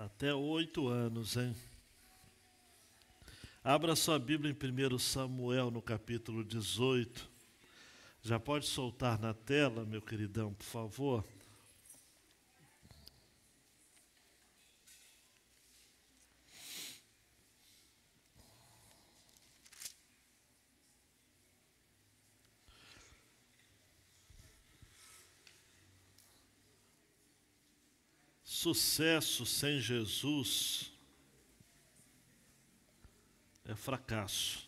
Até 8 anos, hein? Abra sua Bíblia em 1 Samuel, no capítulo 18. Já pode soltar na tela, meu queridão, por favor? Sucesso sem Jesus é fracasso.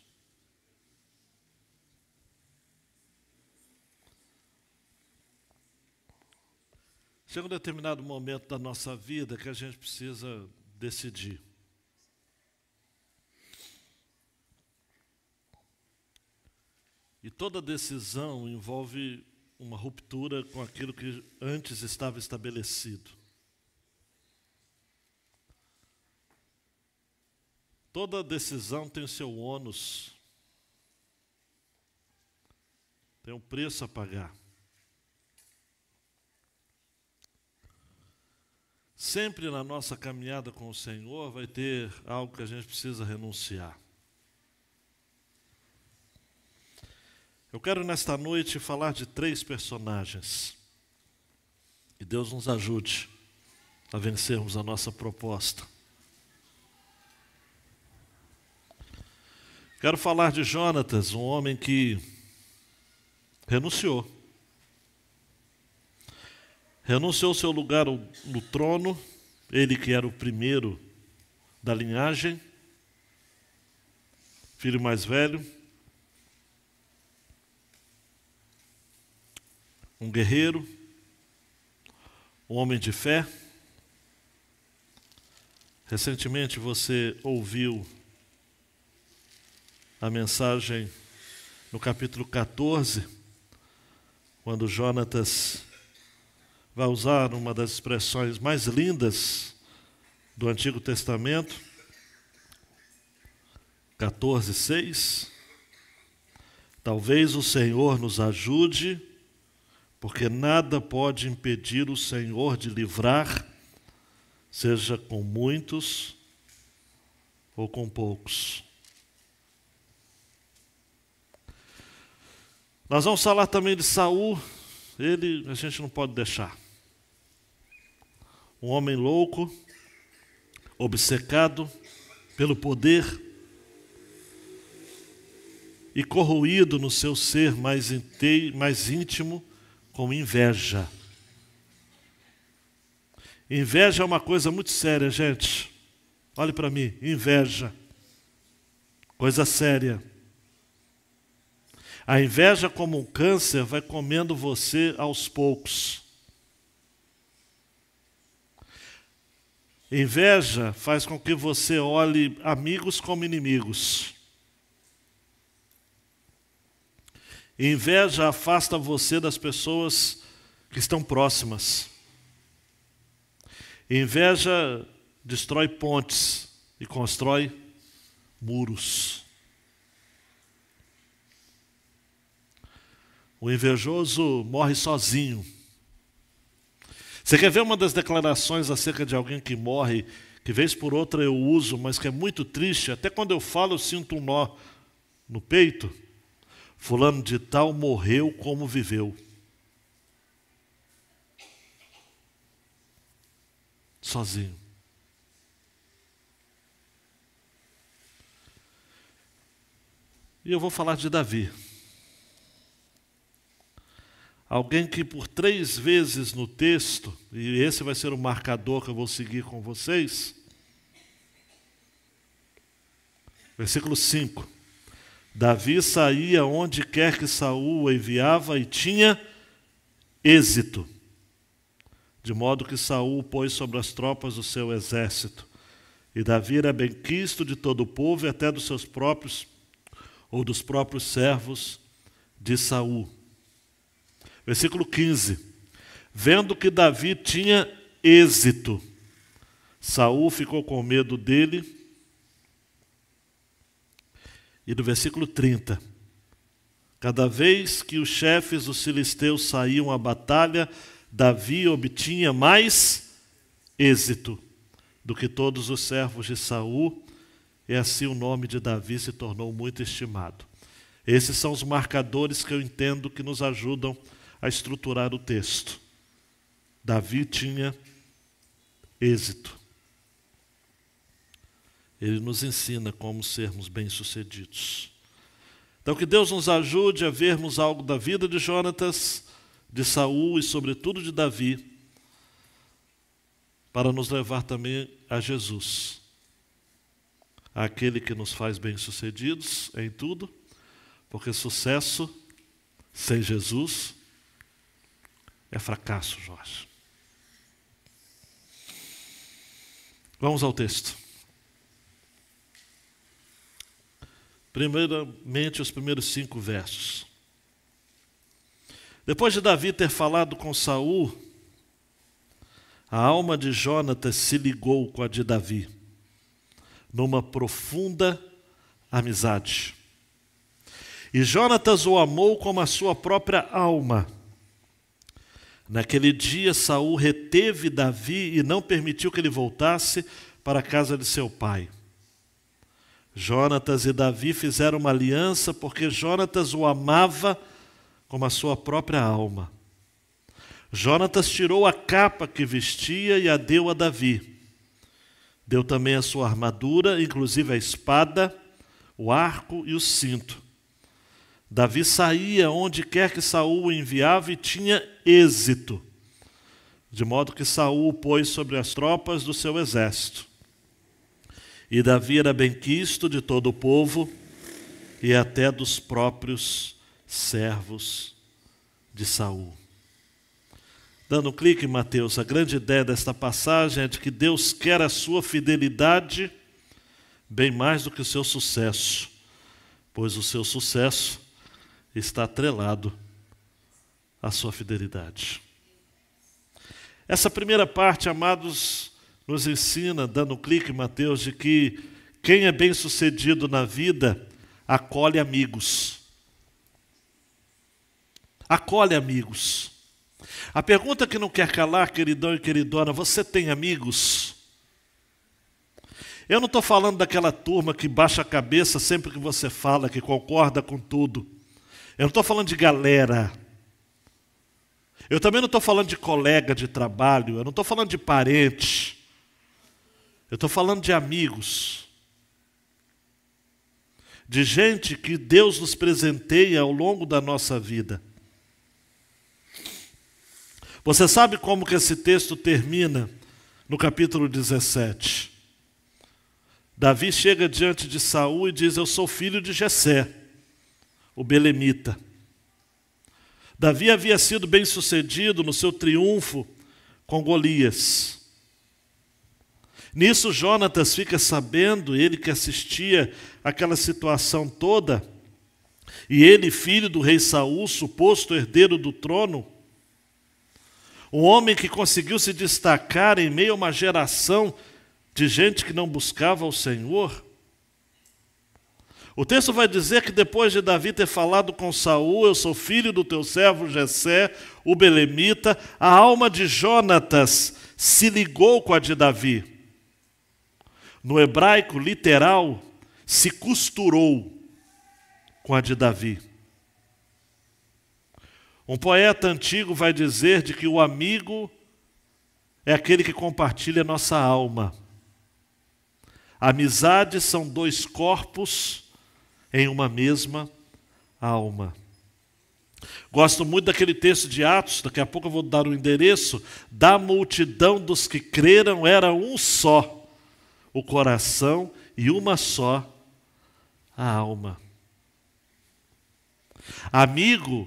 Chega um determinado momento da nossa vida que a gente precisa decidir. E toda decisão envolve uma ruptura com aquilo que antes estava estabelecido. Toda decisão tem o seu ônus, tem um preço a pagar. Sempre na nossa caminhada com o Senhor vai ter algo que a gente precisa renunciar. Eu quero nesta noite falar de 3 personagens. E Deus nos ajude a vencermos a nossa proposta. Quero falar de Jonatas, um homem que renunciou. Renunciou seu lugar no trono, ele que era o primeiro da linhagem, filho mais velho, um guerreiro, um homem de fé. Recentemente você ouviu a mensagem no capítulo 14, quando Jonatas vai usar uma das expressões mais lindas do Antigo Testamento, 14:6. Talvez o Senhor nos ajude, porque nada pode impedir o Senhor de livrar, seja com muitos ou com poucos. Nós vamos falar também de Saul. Ele a gente não pode deixar. Um homem louco, obcecado pelo poder e corroído no seu ser mais íntimo com inveja. Inveja é uma coisa muito séria, gente. Olhe para mim, inveja. Coisa séria. A inveja, como um câncer, vai comendo você aos poucos. Inveja faz com que você olhe amigos como inimigos. Inveja afasta você das pessoas que estão próximas. Inveja destrói pontes e constrói muros. O invejoso morre sozinho. Você quer ver uma das declarações acerca de alguém que morre, que vez por outra eu uso, mas que é muito triste? Até quando eu falo eu sinto um nó no peito. Fulano de tal morreu como viveu. Sozinho. E eu vou falar de Davi. Alguém que por 3 vezes no texto, e esse vai ser o marcador que eu vou seguir com vocês, versículo 5. Davi saía onde quer que Saul o enviava e tinha êxito, de modo que Saul o pôs sobre as tropas do seu exército. E Davi era benquisto de todo o povo e até dos seus próprios, ou dos próprios servos de Saul. Versículo 15. Vendo que Davi tinha êxito, Saul ficou com medo dele. E do versículo 30. Cada vez que os chefes dos filisteus saíam à batalha, Davi obtinha mais êxito. do que todos os servos de Saul, e assim o nome de Davi se tornou muito estimado. Esses são os marcadores que eu entendo que nos ajudam a estruturar o texto. Davi tinha êxito. Ele nos ensina como sermos bem-sucedidos. Então que Deus nos ajude a vermos algo da vida de Jonatas, de Saul e sobretudo de Davi, para nos levar também a Jesus, aquele que nos faz bem-sucedidos em tudo, porque sucesso sem Jesus é fracasso, Jorge. Vamos ao texto. Primeiramente, os primeiros 5 versos. Depois de Davi ter falado com Saul, a alma de Jonatas se ligou com a de Davi, numa profunda amizade. E Jonatas o amou como a sua própria alma. Naquele dia, Saul reteve Davi e não permitiu que ele voltasse para a casa de seu pai. Jonatas e Davi fizeram uma aliança porque Jonatas o amava como a sua própria alma. Jonatas tirou a capa que vestia e a deu a Davi. Deu também a sua armadura, inclusive a espada, o arco e o cinto. Davi saía onde quer que Saul o enviava e tinha êxito, de modo que Saul o pôs sobre as tropas do seu exército. E Davi era benquisto de todo o povo e até dos próprios servos de Saul. Dando um clique em Mateus, a grande ideia desta passagem é de que Deus quer a sua fidelidade bem mais do que o seu sucesso, pois o seu sucesso está atrelado à sua fidelidade. Essa primeira parte, amados, nos ensina, dando um clique em Mateus, de que quem é bem-sucedido na vida acolhe amigos. Acolhe amigos. A pergunta que não quer calar, queridão e queridona, você tem amigos? Eu não estou falando daquela turma que baixa a cabeça sempre que você fala, que concorda com tudo. Eu não estou falando de galera. Eu também não estou falando de colega de trabalho. Eu não estou falando de parente. Eu estou falando de amigos. De gente que Deus nos presenteia ao longo da nossa vida. Você sabe como que esse texto termina no capítulo 17? Davi chega diante de Saul e diz: eu sou filho de Jessé, o belemita. Davi havia sido bem-sucedido no seu triunfo com Golias. Nisso Jonatas fica sabendo, ele que assistia àquela situação toda, e ele, filho do rei Saul, suposto herdeiro do trono, um homem que conseguiu se destacar em meio a uma geração de gente que não buscava o Senhor. O texto vai dizer que depois de Davi ter falado com Saul, eu sou filho do teu servo Jessé, o belemita, a alma de Jonatas se ligou com a de Davi. No hebraico literal, se costurou com a de Davi. Um poeta antigo vai dizer de que o amigo é aquele que compartilha a nossa alma. Amizades são 2 corpos em uma mesma alma. Gosto muito daquele texto de Atos, daqui a pouco eu vou dar o endereço. Da multidão dos que creram era um só o coração e uma só a alma. Amigo,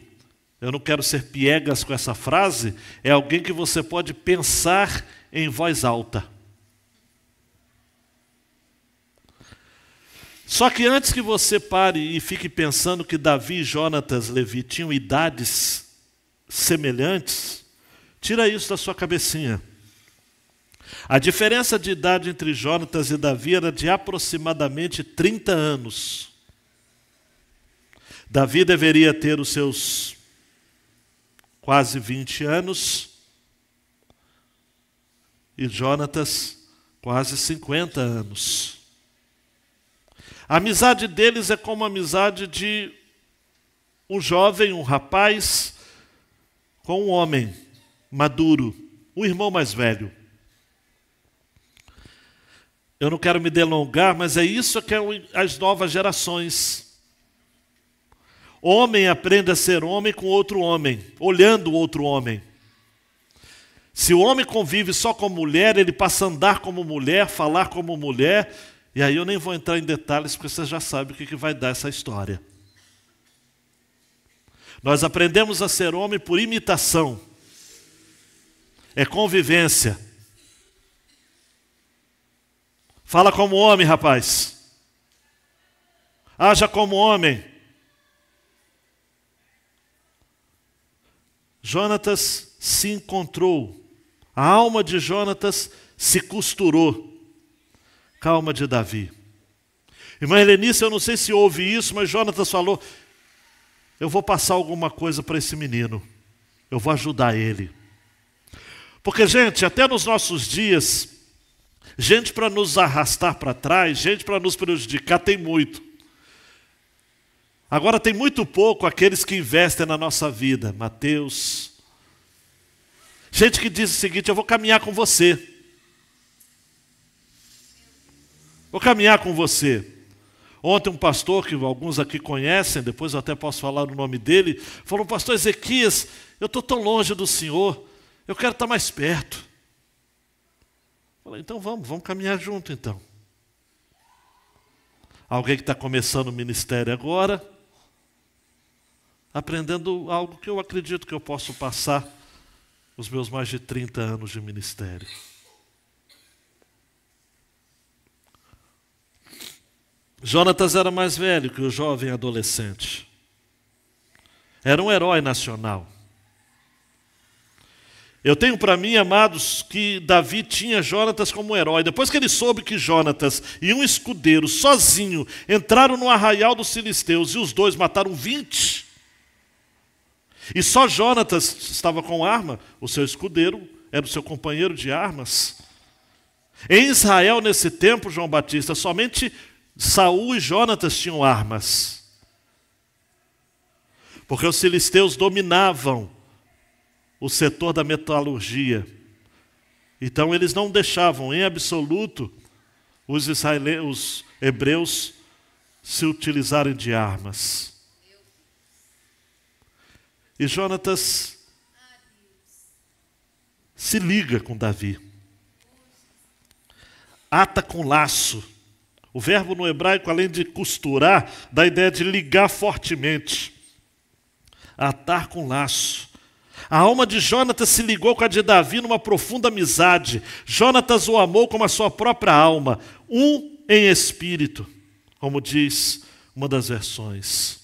eu não quero ser piegas com essa frase, é alguém que você pode pensar em voz alta. Só que antes que você pare e fique pensando que Davi e Jonatas, Levi, tinham idades semelhantes, tira isso da sua cabecinha. A diferença de idade entre Jonatas e Davi era de aproximadamente 30 anos. Davi deveria ter os seus quase 20 anos e Jonatas quase 50 anos. A amizade deles é como a amizade de um jovem, um rapaz, com um homem maduro, um irmão mais velho. Eu não quero me delongar, mas é isso que é as novas gerações. Homem aprende a ser homem com outro homem, olhando o outro homem. Se o homem convive só com mulher, ele passa a andar como mulher, falar como mulher, e aí eu nem vou entrar em detalhes, porque você já sabe o que vai dar essa história. Nós aprendemos a ser homem por imitação. É convivência. Fala como homem, rapaz. Haja como homem. Jonatas se encontrou. A alma de Jonatas se costurou com a alma de Davi. Irmã Helenice, eu não sei se ouve isso, mas Jonatas falou: eu vou passar alguma coisa para esse menino. Eu vou ajudar ele. Porque, gente, até nos nossos dias, gente para nos arrastar para trás, gente para nos prejudicar, tem muito. Agora tem muito pouco aqueles que investem na nossa vida. Mateus. Gente que diz o seguinte: eu vou caminhar com você. Vou caminhar com você. Ontem um pastor, que alguns aqui conhecem, depois eu até posso falar o nome dele, falou: pastor Ezequias, eu estou tão longe do senhor, eu quero estar mais perto. Falei: então vamos caminhar junto então. Alguém que está começando o ministério agora, aprendendo algo que eu acredito que eu posso passar os meus mais de 30 anos de ministério. Jonatas era mais velho que o jovem adolescente. Era um herói nacional. Eu tenho para mim, amados, que Davi tinha Jonatas como herói. Depois que ele soube que Jonatas e um escudeiro sozinho entraram no arraial dos filisteus e os dois mataram 20, e só Jonatas estava com arma, o seu escudeiro era o seu companheiro de armas. Em Israel, nesse tempo, João Batista, somente Saul e Jonatas tinham armas. Porque os filisteus dominavam o setor da metalurgia. Então eles não deixavam em absoluto os hebreus se utilizarem de armas. E Jonatas se liga com Davi. Ata com laço. O verbo no hebraico, além de costurar, dá a ideia de ligar fortemente. Atar com laço. A alma de Jonatas se ligou com a de Davi numa profunda amizade. Jonatas o amou como a sua própria alma, um em espírito, como diz uma das versões.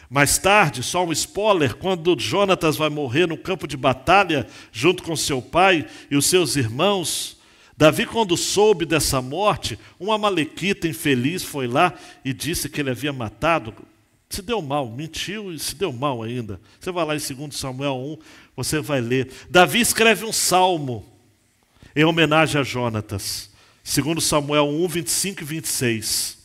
Mais tarde, só um spoiler, quando Jonatas vai morrer no campo de batalha, junto com seu pai e os seus irmãos, Davi, quando soube dessa morte, um amalequita infeliz foi lá e disse que ele havia matado. Se deu mal, mentiu e se deu mal ainda. Você vai lá em 2 Samuel 1, você vai ler. Davi escreve um salmo em homenagem a Jonatas. 2 Samuel 1, 25 e 26.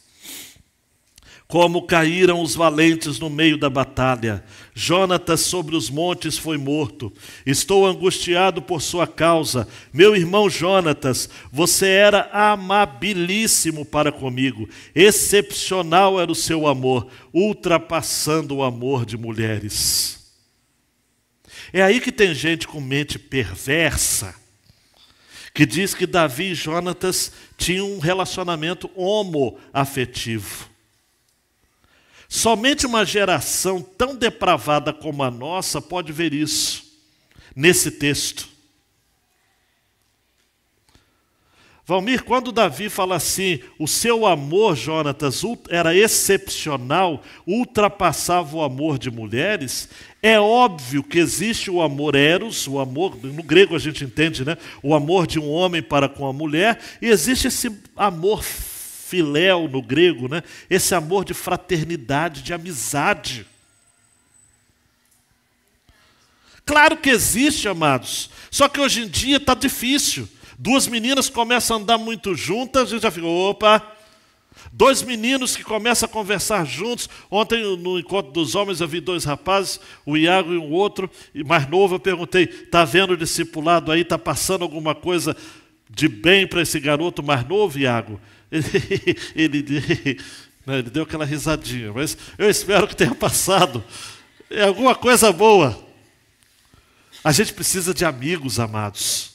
Como caíram os valentes no meio da batalha. Jonatas sobre os montes foi morto. Estou angustiado por sua causa. Meu irmão Jonatas, você era amabilíssimo para comigo. Excepcional era o seu amor, ultrapassando o amor de mulheres. É aí que tem gente com mente perversa, que diz que Davi e Jonatas tinham um relacionamento homoafetivo. Somente uma geração tão depravada como a nossa pode ver isso, nesse texto. Valmir, quando Davi fala assim, o seu amor, Jonatas, era excepcional, ultrapassava o amor de mulheres, é óbvio que existe o amor eros, o amor, no grego a gente entende, né? O amor de um homem para com a mulher, e existe esse amor filéu no grego, né? Esse amor de fraternidade, de amizade. Claro que existe, amados, só que hoje em dia está difícil. Duas meninas começam a andar muito juntas, a gente já fica, opa. Dois meninos que começam a conversar juntos. Ontem, no encontro dos homens, eu vi dois rapazes, o Iago e um outro, e mais novo, eu perguntei, está vendo o discipulado aí, está passando alguma coisa de bem para esse garoto mais novo, Iago? Ele deu aquela risadinha, mas eu espero que tenha passado. É alguma coisa boa. A gente precisa de amigos, amados.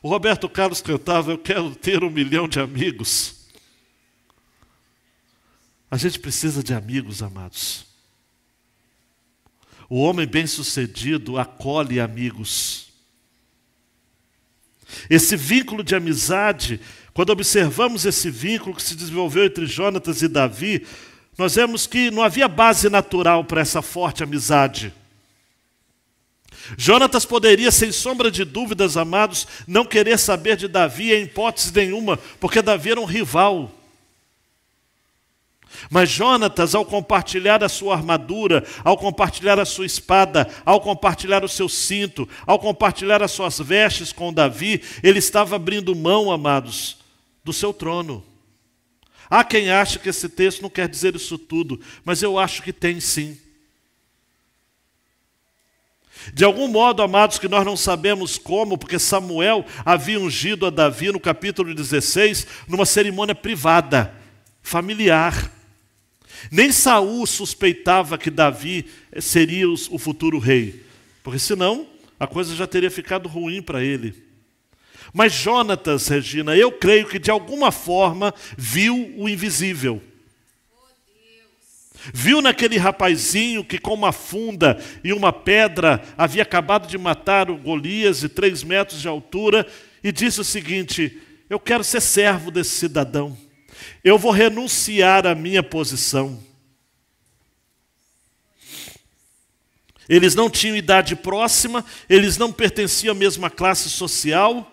O Roberto Carlos cantava, eu quero ter 1 milhão de amigos. A gente precisa de amigos, amados. O homem bem-sucedido acolhe amigos. Esse vínculo de amizade, quando observamos esse vínculo que se desenvolveu entre Jonatas e Davi, nós vemos que não havia base natural para essa forte amizade. Jonatas poderia, sem sombra de dúvidas, amados, não querer saber de Davi em hipótese nenhuma, porque Davi era um rival. Mas Jonatas, ao compartilhar a sua armadura, ao compartilhar a sua espada, ao compartilhar o seu cinto, ao compartilhar as suas vestes com Davi, ele estava abrindo mão, amados, do seu trono. Há quem ache que esse texto não quer dizer isso tudo, mas eu acho que tem sim. De algum modo, amados, que nós não sabemos como, porque Samuel havia ungido a Davi no capítulo 16, numa cerimônia privada, familiar. Nem Saul suspeitava que Davi seria o futuro rei, porque senão a coisa já teria ficado ruim para ele. Mas Jonatas, Regina, eu creio que de alguma forma viu o invisível. Viu naquele rapazinho que com uma funda e uma pedra havia acabado de matar o Golias de 3 metros de altura e disse o seguinte, eu quero ser servo desse cidadão. Eu vou renunciar à minha posição. Eles não tinham idade próxima, eles não pertenciam à mesma classe social.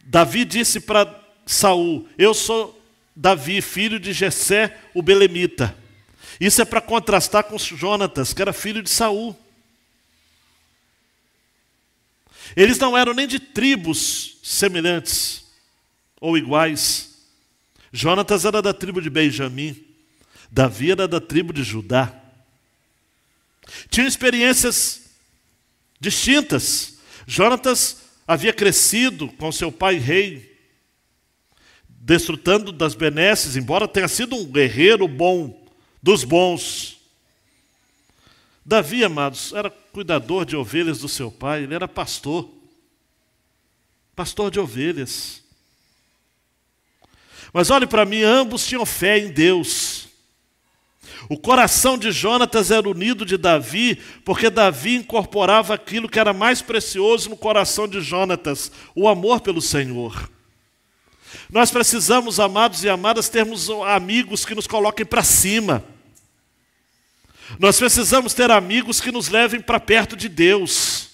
Davi disse para Saul, eu sou Davi, filho de Jessé, o belemita. Isso é para contrastar com Jonatas, que era filho de Saul. Eles não eram nem de tribos semelhantes ou iguais. Jonatas era da tribo de Benjamim, Davi era da tribo de Judá. Tinham experiências distintas. Jonatas havia crescido com seu pai rei, desfrutando das benesses, embora tenha sido um guerreiro bom, dos bons. Davi, amados, era cuidador de ovelhas do seu pai, ele era pastor de ovelhas. Mas olhe para mim, ambos tinham fé em Deus. O coração de Jonatas era unido de Davi, porque Davi incorporava aquilo que era mais precioso no coração de Jonatas, o amor pelo Senhor. Nós precisamos, amados e amadas, termos amigos que nos coloquem para cima. Nós precisamos ter amigos que nos levem para perto de Deus.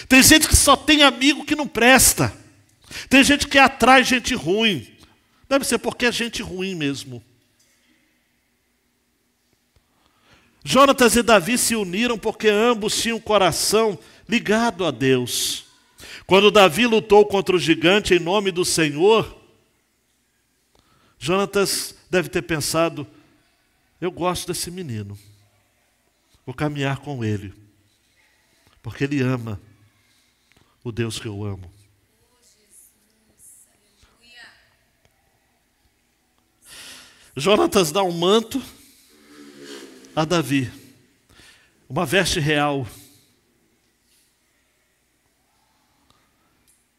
Tem gente que só tem amigo que não presta. Tem gente que atrai gente ruim. Deve ser porque é gente ruim mesmo. Jonatas e Davi se uniram porque ambos tinham o coração ligado a Deus. Quando Davi lutou contra o gigante em nome do Senhor, Jonatas deve ter pensado, eu gosto desse menino, vou caminhar com ele, porque ele ama o Deus que eu amo. Jonatas dá um manto a Davi, uma veste real.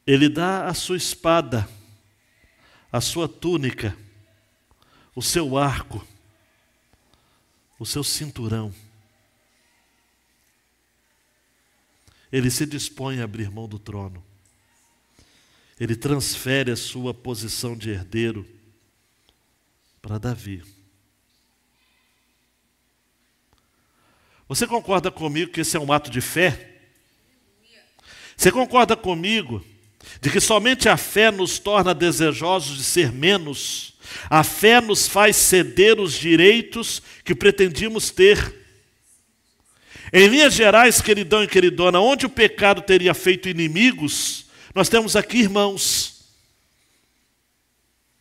Ele dá a sua espada, a sua túnica, o seu arco, o seu cinturão. Ele se dispõe a abrir mão do trono. Ele transfere a sua posição de herdeiro para Davi. Você concorda comigo que esse é um ato de fé? Você concorda comigo de que somente a fé nos torna desejosos de ser menos? A fé nos faz ceder os direitos que pretendíamos ter. Em linhas gerais, queridão e queridona, onde o pecado teria feito inimigos, Nós temos aqui irmãos,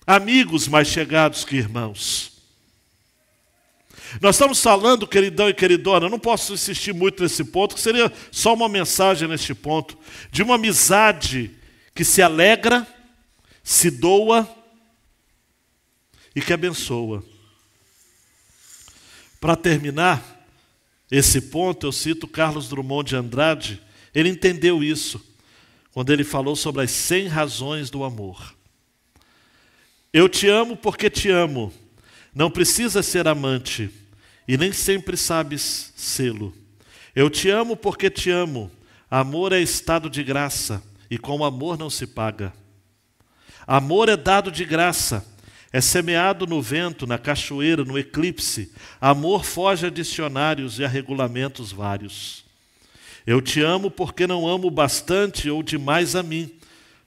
amigos mais chegados que irmãos. Nós estamos falando, queridão e queridona, não posso insistir muito nesse ponto, que seria só uma mensagem neste ponto, de uma amizade que se alegra, se doa e que abençoa. Para terminar esse ponto, eu cito Carlos Drummond de Andrade. Ele entendeu isso quando ele falou sobre as 100 razões do amor. Eu te amo porque te amo. Não precisa ser amante e nem sempre sabes sê-lo. Eu te amo porque te amo. Amor é estado de graça e com amor não se paga. Amor é dado de graça, é semeado no vento, na cachoeira, no eclipse. Amor foge a dicionários e a regulamentos vários. Eu te amo porque não amo bastante ou demais a mim,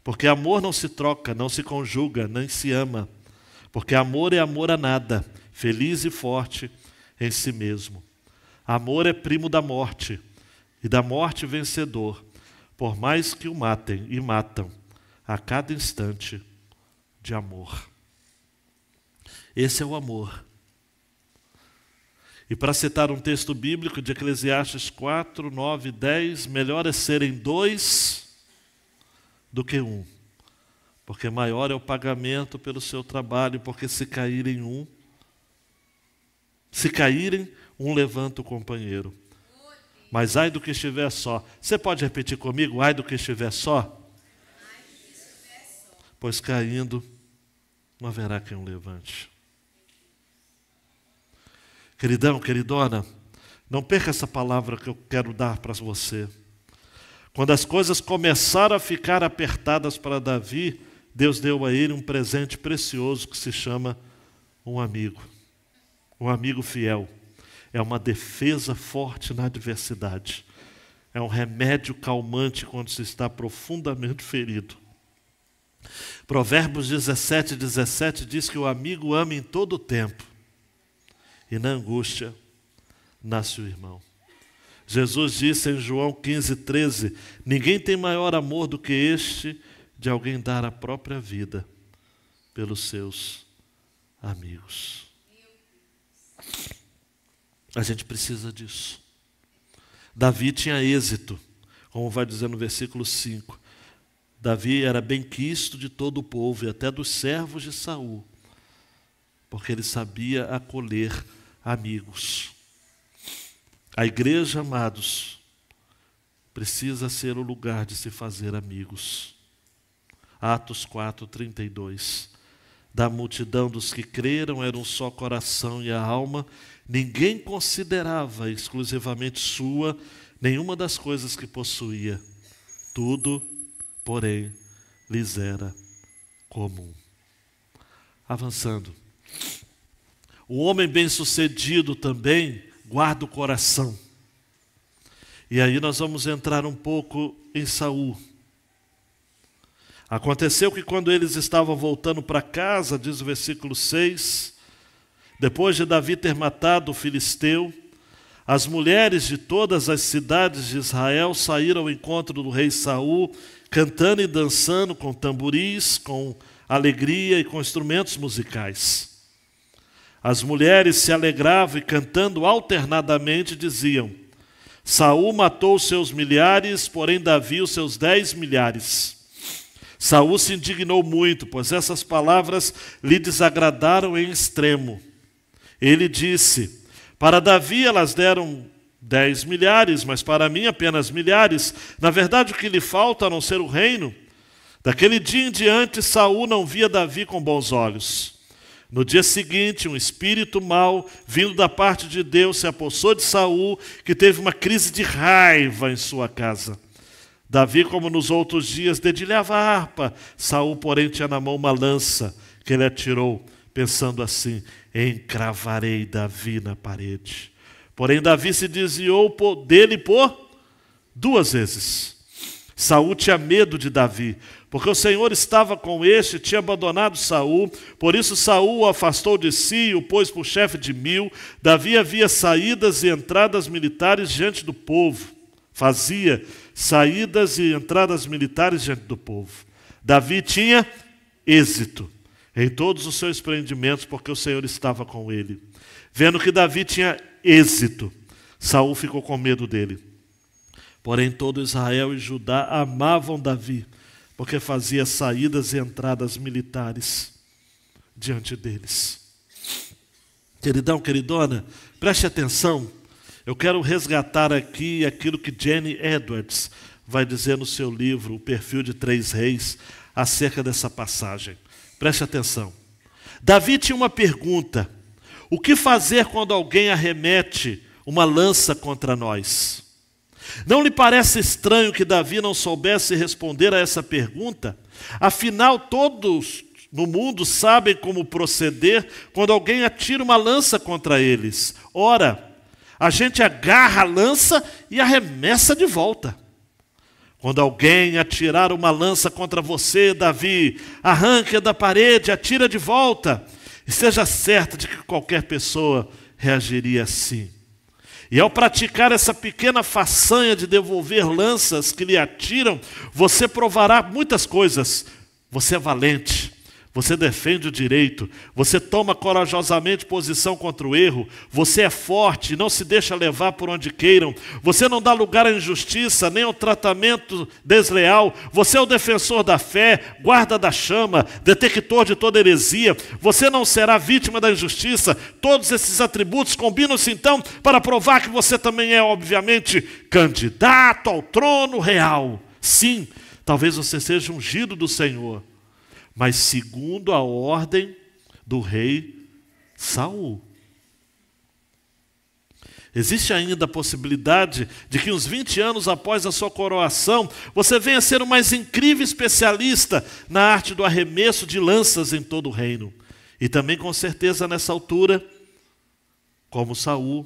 porque amor não se troca, não se conjuga, nem se ama. Porque amor é amor a nada, feliz e forte em si mesmo. Amor é primo da morte, e da morte vencedor, por mais que o matem e matam a cada instante de amor. Esse é o amor. E para citar um texto bíblico de Eclesiastes 4, 9 e 10, melhor é serem 2 do que 1. Porque maior é o pagamento pelo seu trabalho, porque se caírem um levanta o companheiro. Mas ai do que estiver só. Você pode repetir comigo? Ai do que estiver só? Pois caindo, não haverá quem o levante. Queridão, queridona, não perca essa palavra que eu quero dar para você. Quando as coisas começaram a ficar apertadas para Davi, Deus deu a ele um presente precioso que se chama um amigo fiel. É uma defesa forte na adversidade. É um remédio calmante quando se está profundamente ferido. Provérbios 17, 17 diz que o amigo ama em todo o tempo, e na angústia nasce o irmão. Jesus disse em João 15, 13, ninguém tem maior amor do que este, de alguém dar a própria vida pelos seus amigos. A gente precisa disso. Davi tinha êxito, como vai dizer no versículo 5. Davi era benquisto de todo o povo e até dos servos de Saul, porque ele sabia acolher amigos. A igreja, amados, precisa ser o lugar de se fazer amigos. Atos 4, 32. Da multidão dos que creram era um só coração e a alma. Ninguém considerava exclusivamente sua nenhuma das coisas que possuía. Tudo, porém, lhes era comum. Avançando. O homem bem-sucedido também guarda o coração. E aí nós vamos entrar um pouco em Saul. Aconteceu que quando eles estavam voltando para casa, diz o versículo 6, depois de Davi ter matado o filisteu, as mulheres de todas as cidades de Israel saíram ao encontro do rei Saul, cantando e dançando com tamboris, com alegria e com instrumentos musicais. As mulheres se alegravam e cantando alternadamente diziam, Saul matou os seus milhares, porém Davi os seus 10 milhares. Saul se indignou muito, pois essas palavras lhe desagradaram em extremo. Ele disse, para Davi elas deram 10 milhares, mas para mim apenas milhares. Na verdade, o que lhe falta a não ser o reino? Daquele dia em diante, Saul não via Davi com bons olhos. No dia seguinte, um espírito mau, vindo da parte de Deus, se apossou de Saul, que teve uma crise de raiva em sua casa. Davi, como nos outros dias, dedilhava a harpa. Saul, porém, tinha na mão uma lança que ele atirou, pensando assim, encravarei Davi na parede. Porém, Davi se desviou dele por 2 vezes. Saul tinha medo de Davi, porque o Senhor estava com este, tinha abandonado Saul. Por isso Saul o afastou de si e o pôs por chefe de 1000. Davi havia saídas e entradas militares diante do povo. fazia saídas e entradas militares diante do povo. Davi tinha êxito em todos os seus empreendimentos, porque o Senhor estava com ele. Vendo que Davi tinha êxito, Saul ficou com medo dele. Porém, todo Israel e Judá amavam Davi, porque fazia saídas e entradas militares diante deles. Queridão, queridona, preste atenção. Eu quero resgatar aqui aquilo que Jenny Edwards vai dizer no seu livro, O Perfil de Três Reis, acerca dessa passagem. Preste atenção. Davi tinha uma pergunta: o que fazer quando alguém arremete uma lança contra nós? Não lhe parece estranho que Davi não soubesse responder a essa pergunta? Afinal, todos no mundo sabem como proceder quando alguém atira uma lança contra eles. Ora, a gente agarra a lança e arremessa de volta. Quando alguém atirar uma lança contra você, Davi, arranque-a da parede, atira de volta. E seja certo de que qualquer pessoa reagiria assim. E ao praticar essa pequena façanha de devolver lanças que lhe atiram, você provará muitas coisas. Você é valente. Você defende o direito, você toma corajosamente posição contra o erro, você é forte e não se deixa levar por onde queiram, você não dá lugar à injustiça, nem ao tratamento desleal, você é o defensor da fé, guarda da chama, detector de toda heresia, você não será vítima da injustiça. Todos esses atributos combinam-se então para provar que você também é, obviamente, candidato ao trono real. Sim, talvez você seja ungido do Senhor, mas segundo a ordem do rei Saul. Existe ainda a possibilidade de que uns 20 anos após a sua coroação, você venha a ser o mais incrível especialista na arte do arremesso de lanças em todo o reino. E também, com certeza, nessa altura, como Saul,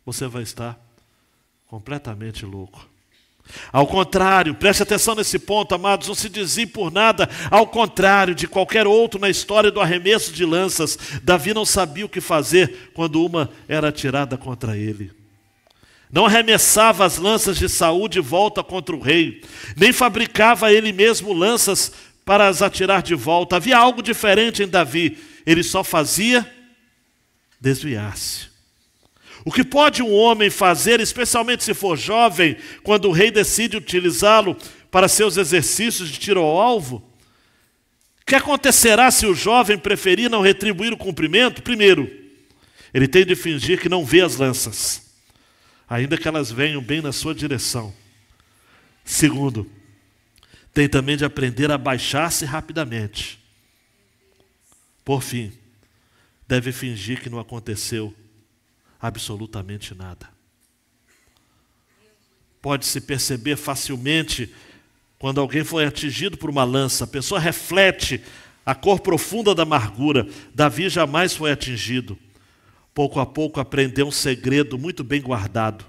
você vai estar completamente louco. Ao contrário, preste atenção nesse ponto, amados, não se desvie por nada. Ao contrário de qualquer outro na história do arremesso de lanças, Davi não sabia o que fazer quando uma era atirada contra ele. Não arremessava as lanças de Saul de volta contra o rei, nem fabricava ele mesmo lanças para as atirar de volta. Havia algo diferente em Davi, ele só fazia desviar-se. O que pode um homem fazer, especialmente se for jovem, quando o rei decide utilizá-lo para seus exercícios de tiro ao alvo? O que acontecerá se o jovem preferir não retribuir o cumprimento? Primeiro, ele tem de fingir que não vê as lanças, ainda que elas venham bem na sua direção. Segundo, tem também de aprender a baixar-se rapidamente. Por fim, deve fingir que não aconteceu absolutamente nada. Pode-se perceber facilmente quando alguém foi atingido por uma lança. A pessoa reflete a cor profunda da amargura. Davi jamais foi atingido. Pouco a pouco aprendeu um segredo muito bem guardado.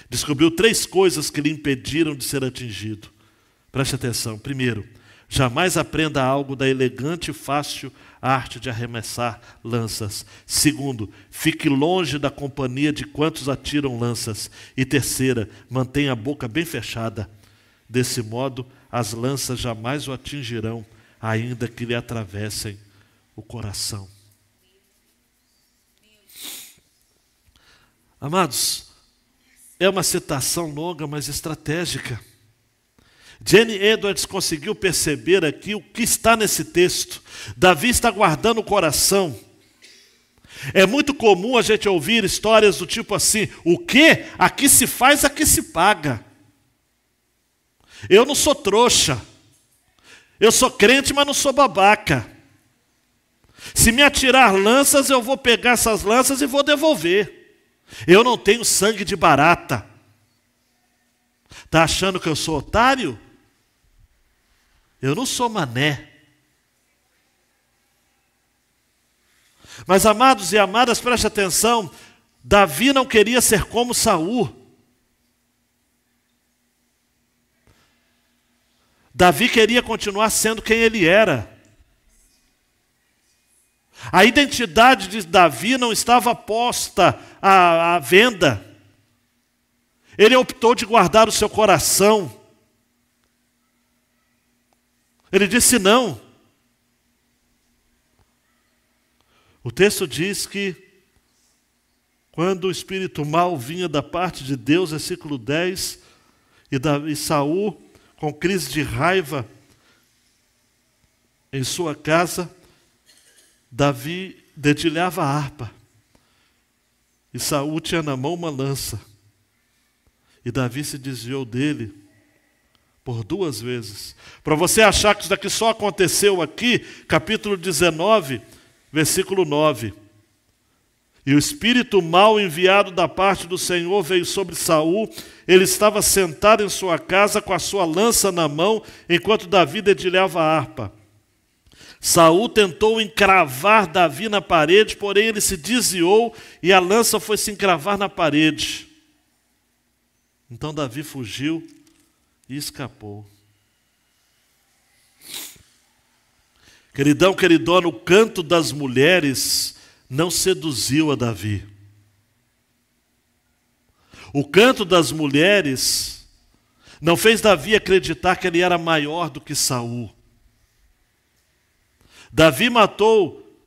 Descobriu 3 coisas que lhe impediram de ser atingido. Preste atenção. Primeiro, jamais aprenda algo da elegante e fácil arte de arremessar lanças. Segundo, fique longe da companhia de quantos atiram lanças. E terceira, mantenha a boca bem fechada. Desse modo, as lanças jamais o atingirão, ainda que lhe atravessem o coração. Amados, é uma citação longa, mas estratégica. Jenny Edwards conseguiu perceber aqui o que está nesse texto. Davi está guardando o coração. É muito comum a gente ouvir histórias do tipo assim: o quê? Aqui se faz, aqui se paga. Eu não sou trouxa. Eu sou crente, mas não sou babaca. Se me atirar lanças, eu vou pegar essas lanças e vou devolver. Eu não tenho sangue de barata. Está achando que eu sou otário? Eu não sou mané. Mas, amados e amadas, preste atenção. Davi não queria ser como Saul. Davi queria continuar sendo quem ele era. A identidade de Davi não estava posta à venda. Ele optou de guardar o seu coração. Ele disse não. O texto diz que quando o espírito mau vinha da parte de Deus, versículo 10, e Saul, com crise de raiva em sua casa, Davi dedilhava a harpa. E Saul tinha na mão uma lança. E Davi se desviou dele por 2 vezes. Para você achar que isso daqui só aconteceu aqui, capítulo 19, versículo 9. E o espírito mau enviado da parte do Senhor veio sobre Saul. Ele estava sentado em sua casa com a sua lança na mão, enquanto Davi dedilhava a harpa. Saul tentou encravar Davi na parede, porém ele se desviou e a lança foi se encravar na parede. Então Davi fugiu e escapou. Queridão, queridona, o canto das mulheres não seduziu a Davi. O canto das mulheres não fez Davi acreditar que ele era maior do que Saul.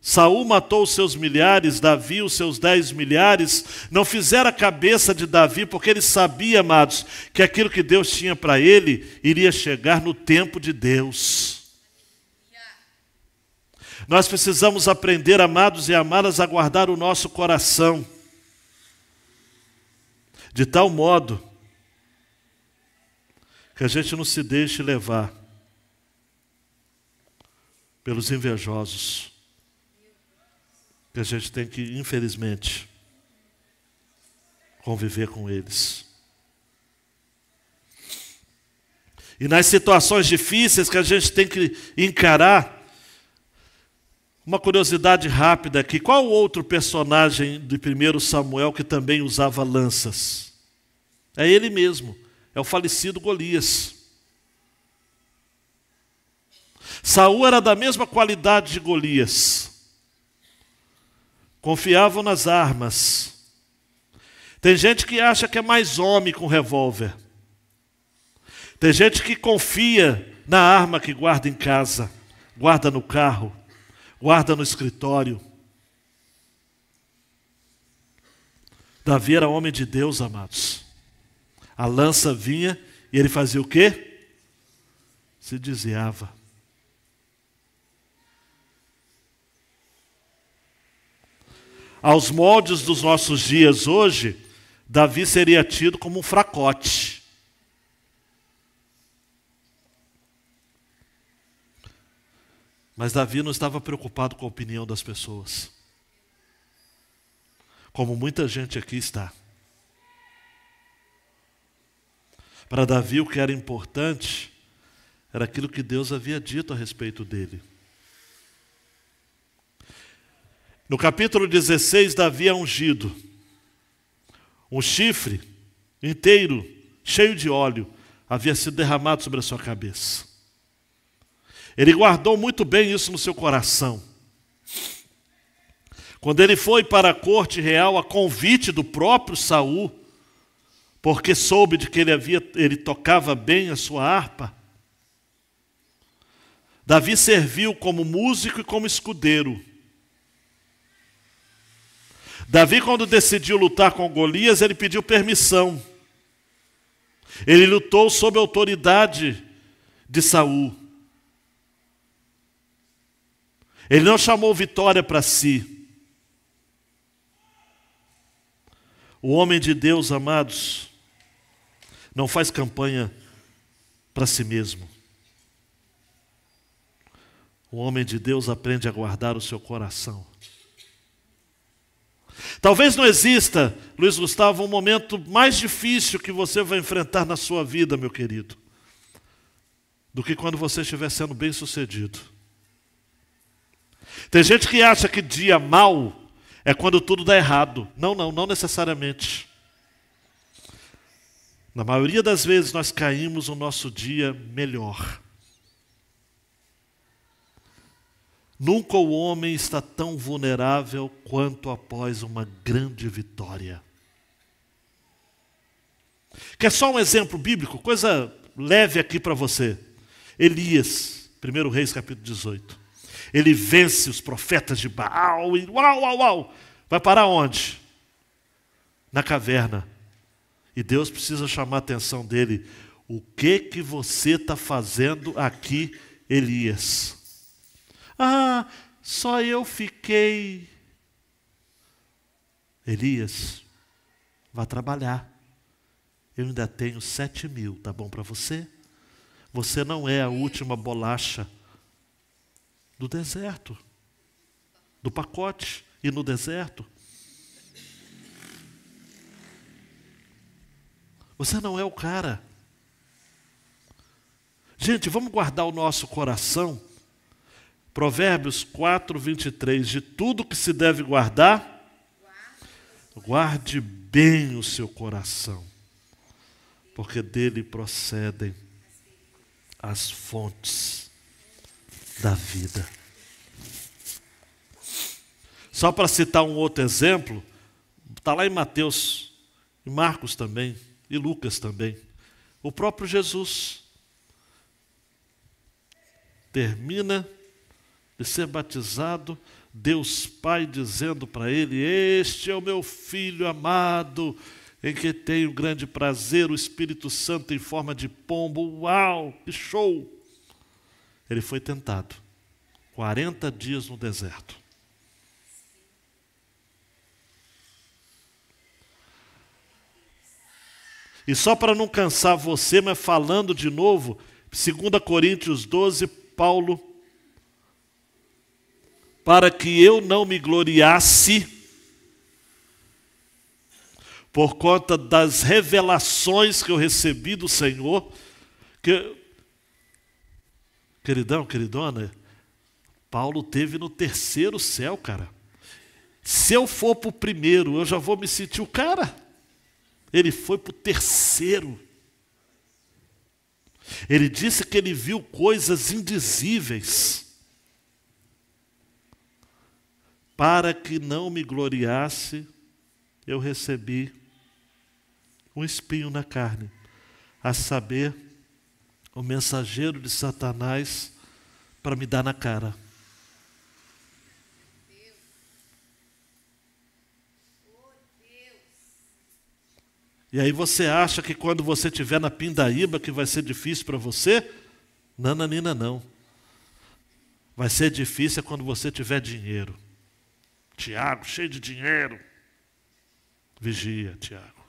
Saul matou os seus milhares, Davi os seus 10 milhares, não fizeram a cabeça de Davi, porque ele sabia, amados, que aquilo que Deus tinha para ele iria chegar no tempo de Deus. Nós precisamos aprender, amados e amadas, a guardar o nosso coração, de tal modo que a gente não se deixe levar pelos invejosos, que a gente tem que, infelizmente, conviver com eles. E nas situações difíceis que a gente tem que encarar, uma curiosidade rápida aqui, qual outro personagem de 1 Samuel que também usava lanças? É ele mesmo, é o falecido Golias. Saul era da mesma qualidade de Golias. Confiavam nas armas. Tem gente que acha que é mais homem com revólver. Tem gente que confia na arma que guarda em casa, guarda no carro, guarda no escritório. Davi era homem de Deus, amados. A lança vinha e ele fazia o quê? Se desviava. Aos moldes dos nossos dias hoje, Davi seria tido como um fracote. Mas Davi não estava preocupado com a opinião das pessoas, como muita gente aqui está. Para Davi, o que era importante era aquilo que Deus havia dito a respeito dele. No capítulo 16, Davi é ungido. Um chifre inteiro, cheio de óleo, havia sido derramado sobre a sua cabeça. Ele guardou muito bem isso no seu coração. Quando ele foi para a corte real a convite do próprio Saul, porque soube de que ele tocava bem a sua harpa, Davi serviu como músico e como escudeiro. Davi, quando decidiu lutar com Golias, ele pediu permissão. Ele lutou sob a autoridade de Saul. Ele não chamou vitória para si. O homem de Deus, amados, não faz campanha para si mesmo. O homem de Deus aprende a guardar o seu coração. Talvez não exista, Luiz Gustavo, um momento mais difícil que você vai enfrentar na sua vida, meu querido, do que quando você estiver sendo bem-sucedido. Tem gente que acha que dia mau é quando tudo dá errado. Não necessariamente. Na maioria das vezes nós caímos no nosso dia melhor. Nunca o homem está tão vulnerável quanto após uma grande vitória. Quer só um exemplo bíblico? Coisa leve aqui para você. Elias, 1 Reis capítulo 18. Ele vence os profetas de Baal e uau. Vai parar onde? Na caverna. E Deus precisa chamar a atenção dele. O que você está fazendo aqui, Elias? Ah, só eu fiquei. Elias, vá trabalhar. Eu ainda tenho 7.000, tá bom para você? Você não é a última bolacha do deserto, do pacote e no deserto. Você não é o cara. Gente, vamos guardar o nosso coração. Provérbios 4, 23. De tudo que se deve guardar, guarde bem o seu coração, porque dele procedem as fontes da vida. Só para citar um outro exemplo, está lá em Mateus, em Marcos também, e Lucas também. O próprio Jesus termina de ser batizado, Deus Pai dizendo para ele: este é o meu filho amado, em que tenho grande prazer, o Espírito Santo em forma de pombo. Uau, que show! Ele foi tentado 40 dias no deserto. E só para não cansar você, mas falando de novo, 2 Coríntios 12, Paulo, para que eu não me gloriasse por conta das revelações que eu recebi do Senhor, queridão, queridona, Paulo teve no 3º céu, cara. Se eu for para o 1º, eu já vou me sentir o cara. Ele foi para o 3º. Ele disse que ele viu coisas indizíveis. Para que não me gloriasse, eu recebi um espinho na carne, a saber, o mensageiro de Satanás para me dar na cara. E aí você acha que quando você estiver na pindaíba que vai ser difícil para você? Nananina, não. Vai ser difícil quando você tiver dinheiro. Tiago, cheio de dinheiro. Vigia, Tiago.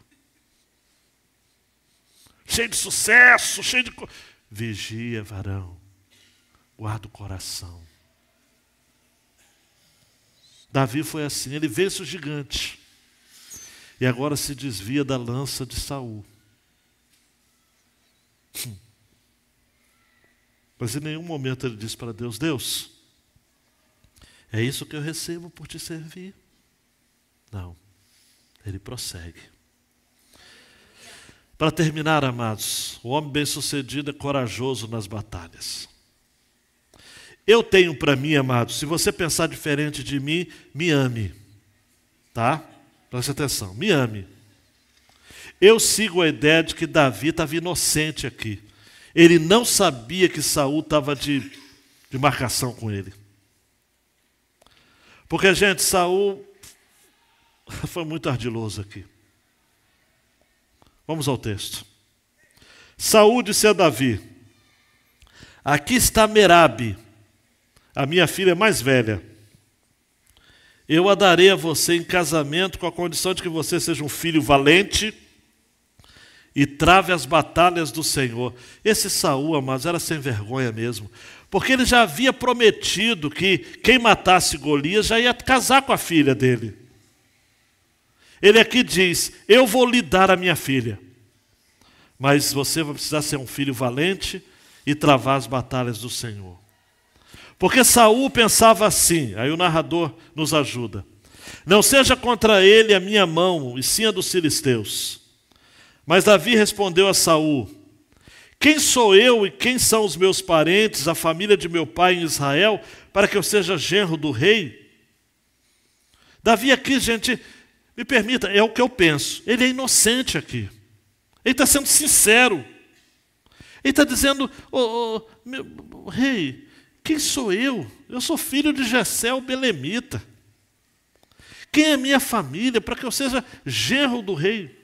Cheio de sucesso, cheio de... Vigia, varão. Guarda o coração. Davi foi assim, ele vence o gigante. E agora se desvia da lança de Saul. Mas em nenhum momento ele diz para Deus: Deus, é isso que eu recebo por te servir? Não. Ele prossegue. Para terminar, amados, o homem bem-sucedido é corajoso nas batalhas. Eu tenho para mim, amados, se você pensar diferente de mim, me ame. Tá? Preste atenção, me ame. Eu sigo a ideia de que Davi estava inocente aqui. Ele não sabia que Saul estava de marcação com ele. Porque, gente, Saul foi muito ardiloso aqui. Vamos ao texto. Saul disse a Davi: aqui está Merabe, a minha filha mais velha. Eu a darei a você em casamento com a condição de que você seja um filho valente e trave as batalhas do Senhor. Esse Saul, amados, era sem vergonha mesmo. Porque ele já havia prometido que quem matasse Golias já ia casar com a filha dele. Ele aqui diz: eu vou lhe dar a minha filha, mas você vai precisar ser um filho valente e travar as batalhas do Senhor. Porque Saul pensava assim, aí o narrador nos ajuda: não seja contra ele a minha mão, e sim a dos filisteus. Mas Davi respondeu a Saul: quem sou eu e quem são os meus parentes, a família de meu pai em Israel, para que eu seja genro do rei? Davi aqui, gente, me permita, é o que eu penso. Ele é inocente aqui. Ele está sendo sincero. Ele está dizendo, meu rei, quem sou eu? Eu sou filho de Jessé, o belemita. Quem é minha família para que eu seja genro do rei?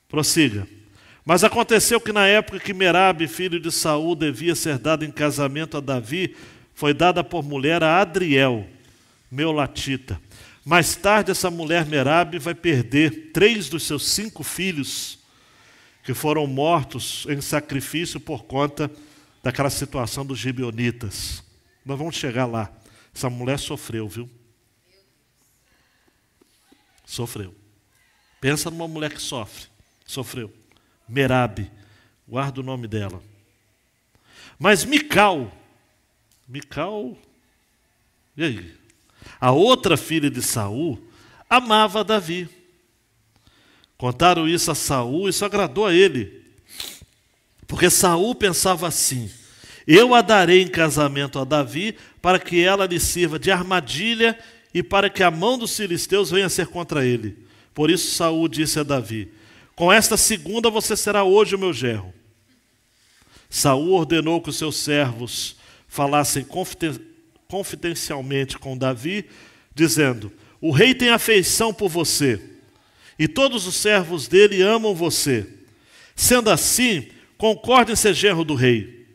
Prossiga. Mas aconteceu que na época que Merabe, filho de Saul, devia ser dado em casamento a Davi, foi dada por mulher a Adriel, meolatita. Mais tarde essa mulher Merabe vai perder 3 dos seus 5 filhos, que foram mortos em sacrifício por conta daquela situação dos gibeonitas. Nós vamos chegar lá. Essa mulher sofreu, viu? Sofreu. Pensa numa mulher que sofre. Sofreu. Merabe. Guarda o nome dela. Mas Mical, e aí? A outra filha de Saul amava Davi. Contaram isso a Saul, isso agradou a ele. Porque Saul pensava assim: eu a darei em casamento a Davi para que ela lhe sirva de armadilha e para que a mão dos filisteus venha a ser contra ele. Por isso Saul disse a Davi: com esta segunda você será hoje o meu genro. Saul ordenou que os seus servos falassem confidencialmente com Davi, dizendo: o rei tem afeição por você, e todos os servos dele amam você. Sendo assim, concorde em ser genro do rei.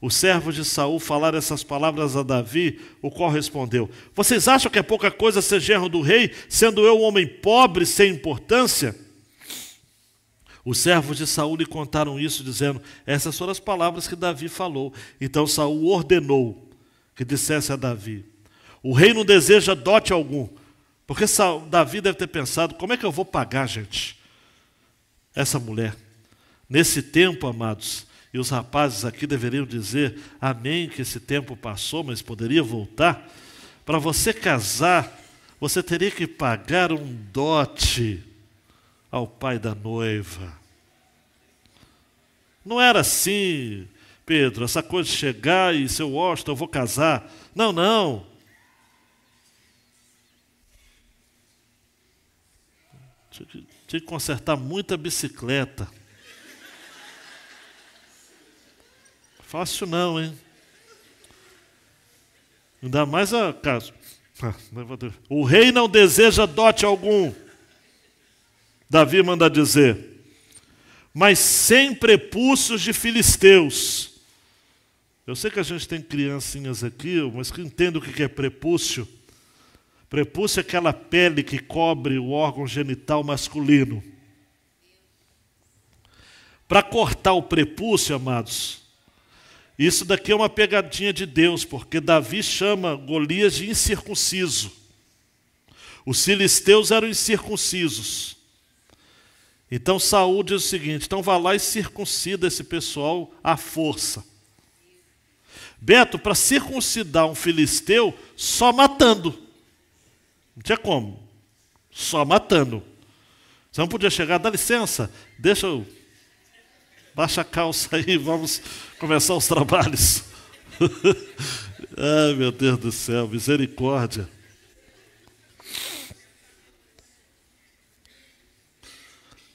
Os servos de Saul falaram essas palavras a Davi, o qual respondeu: vocês acham que é pouca coisa ser genro do rei, sendo eu um homem pobre, sem importância? Os servos de Saul lhe contaram isso, dizendo: essas foram as palavras que Davi falou. Então Saul ordenou que dissesse a Davi: o rei não deseja dote algum. Porque Davi deve ter pensado: como é que eu vou pagar, gente, essa mulher? Nesse tempo, amados, e os rapazes aqui deveriam dizer amém, que esse tempo passou, mas poderia voltar. Para você casar, você teria que pagar um dote ao pai da noiva. Não era assim, Pedro, essa coisa de chegar e seu Washington, eu vou casar. Não, não. Tinha que consertar muita bicicleta. Fácil não, hein? Ainda mais a caso. O rei não deseja dote algum. Davi manda dizer: mas sem prepúcios de filisteus. Eu sei que a gente tem criancinhas aqui, mas que entendem o que é prepúcio. Prepúcio é aquela pele que cobre o órgão genital masculino. Para cortar o prepúcio, amados, isso daqui é uma pegadinha de Deus, porque Davi chama Golias de incircunciso. Os filisteus eram incircuncisos. Então Saul diz o seguinte: então vá lá e circuncida esse pessoal à força. Beto, para circuncidar um filisteu, só matando. Não tinha como. Só matando. Você não podia chegar: dá licença, deixa eu... baixa a calça aí, vamos começar os trabalhos. Ai, meu Deus do céu, misericórdia.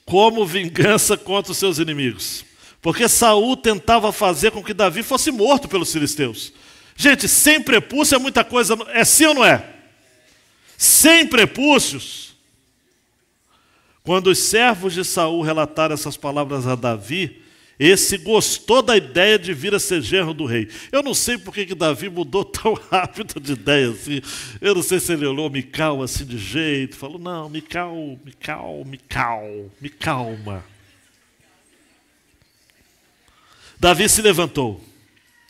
Como vingança contra os seus inimigos. Porque Saul tentava fazer com que Davi fosse morto pelos filisteus. Gente, sem prepúcio é muita coisa. É sim ou não é? Sem prepúcios. Quando os servos de Saul relataram essas palavras a Davi, esse gostou da ideia de vir a ser genro do rei. Eu não sei por que Davi mudou tão rápido de ideia assim. Eu não sei se ele olhou Mical assim de jeito, falou: não, Mical, me calma. Davi se levantou,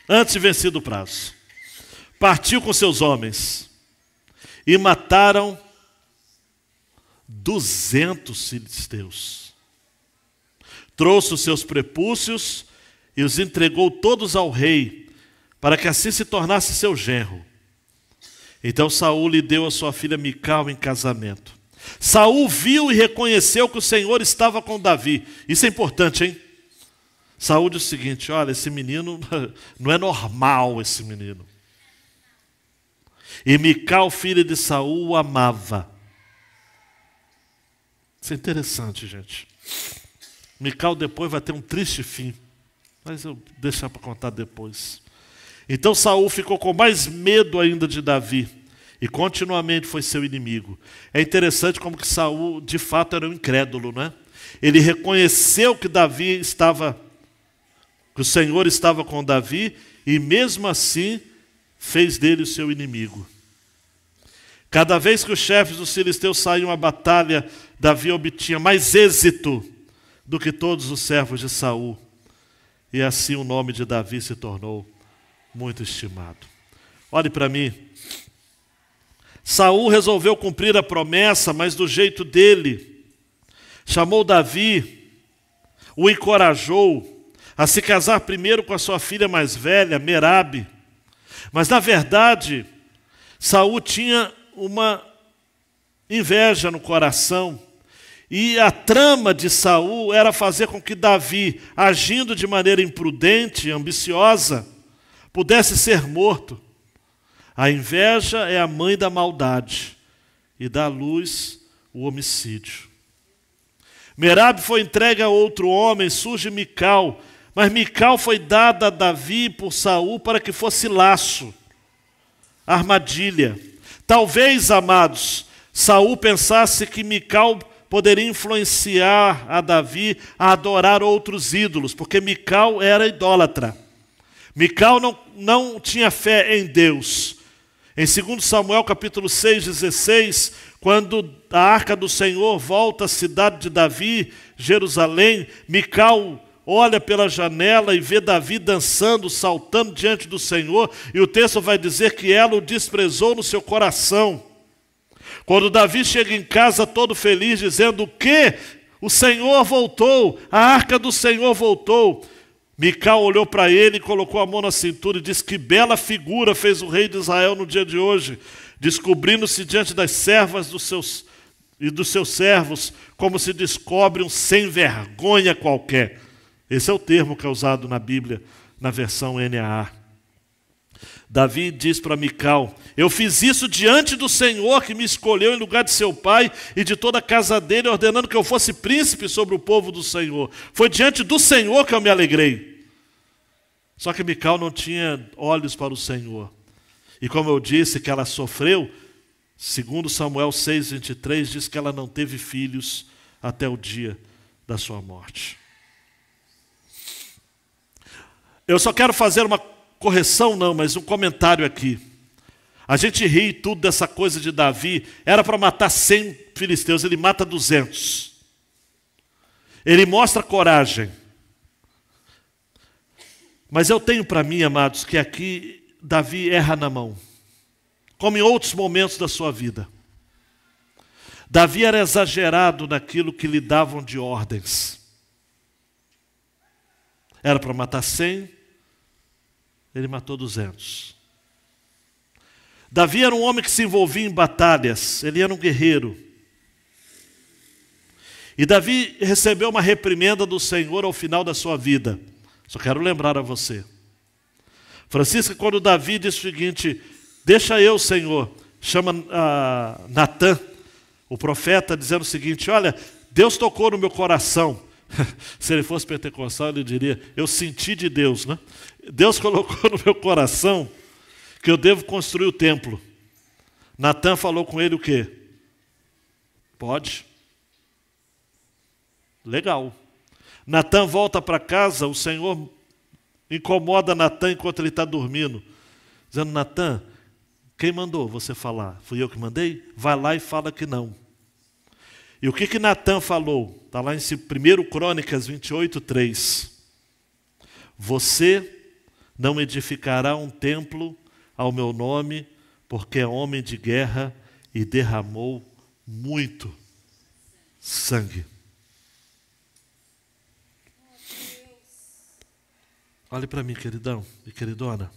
antes de vencido o prazo, partiu com seus homens e mataram 200 filisteus. Trouxe os seus prepúcios e os entregou todos ao rei, para que assim se tornasse seu genro. Então Saul lhe deu a sua filha Mical em casamento. Saul viu e reconheceu que o Senhor estava com Davi. Isso é importante, hein? Saul disse o seguinte: olha, esse menino, não é normal esse menino. E Mical, filha de Saul, o amava. Isso é interessante, gente. Mical depois vai ter um triste fim, mas eu vou deixar para contar depois. Então Saul ficou com mais medo ainda de Davi e continuamente foi seu inimigo. É interessante como que Saul de fato era um incrédulo, né? Ele reconheceu que que o Senhor estava com Davi e mesmo assim fez dele o seu inimigo. Cada vez que os chefes dos filisteus saíam à batalha, Davi obtinha mais êxito do que todos os servos de Saul. E assim o nome de Davi se tornou muito estimado. Olhe para mim. Saul resolveu cumprir a promessa, mas do jeito dele. Chamou Davi, o encorajou a se casar primeiro com a sua filha mais velha, Merabe. Mas na verdade, Saul tinha uma inveja no coração. E a trama de Saul era fazer com que Davi, agindo de maneira imprudente e ambiciosa, pudesse ser morto. A inveja é a mãe da maldade e dá à luz o homicídio. Merabe foi entregue a outro homem, surge Mical, mas Mical foi dada a Davi por Saul para que fosse laço, armadilha. Talvez, amados, Saul pensasse que Mical poderia influenciar a Davi a adorar outros ídolos, porque Mical era idólatra. Mical não tinha fé em Deus. Em 2 Samuel capítulo 6:16, quando a arca do Senhor volta à cidade de Davi, Jerusalém, Mical olha pela janela e vê Davi dançando, saltando diante do Senhor, e o texto vai dizer que ela o desprezou no seu coração. Quando Davi chega em casa todo feliz, dizendo: o quê? O Senhor voltou, a arca do Senhor voltou. Mical olhou para ele e colocou a mão na cintura e disse: que bela figura fez o rei de Israel no dia de hoje, descobrindo-se diante das servas dos seus servos, como se descobre um sem vergonha qualquer. Esse é o termo que é usado na Bíblia, na versão NAA. Davi diz para Mical: eu fiz isso diante do Senhor que me escolheu em lugar de seu pai e de toda a casa dele, ordenando que eu fosse príncipe sobre o povo do Senhor. Foi diante do Senhor que eu me alegrei. Só que Mical não tinha olhos para o Senhor. E como eu disse que ela sofreu, segundo Samuel 6:23, diz que ela não teve filhos até o dia da sua morte. Eu só quero fazer uma correção, mas um comentário aqui. A gente ri tudo dessa coisa de Davi. Era para matar 100 filisteus, ele mata 200. Ele mostra coragem. Mas eu tenho para mim, amados, que aqui Davi erra na mão, como em outros momentos da sua vida. Davi era exagerado naquilo que lhe davam de ordens. Era para matar 100, ele matou 200. Davi era um homem que se envolvia em batalhas, ele era um guerreiro. E Davi recebeu uma reprimenda do Senhor ao final da sua vida. Só quero lembrar a você. Francisca, quando Davi disse o seguinte: deixa eu, Senhor, chama Natã, o profeta, dizendo o seguinte: olha, Deus tocou no meu coração. Se ele fosse pentecostal, ele diria: eu senti de Deus, né? Deus colocou no meu coração que eu devo construir o templo. Natã falou com ele o quê? Pode. Legal. Natã volta para casa, o Senhor incomoda Natã enquanto ele está dormindo, dizendo: Natã, quem mandou você falar? Fui eu que mandei? Vai lá e fala que não. E o que Natã falou? Está lá em 1 Crônicas 28:3. Você não edificará um templo ao meu nome, porque é homem de guerra e derramou muito sangue. Olhe para mim, queridão e queridona.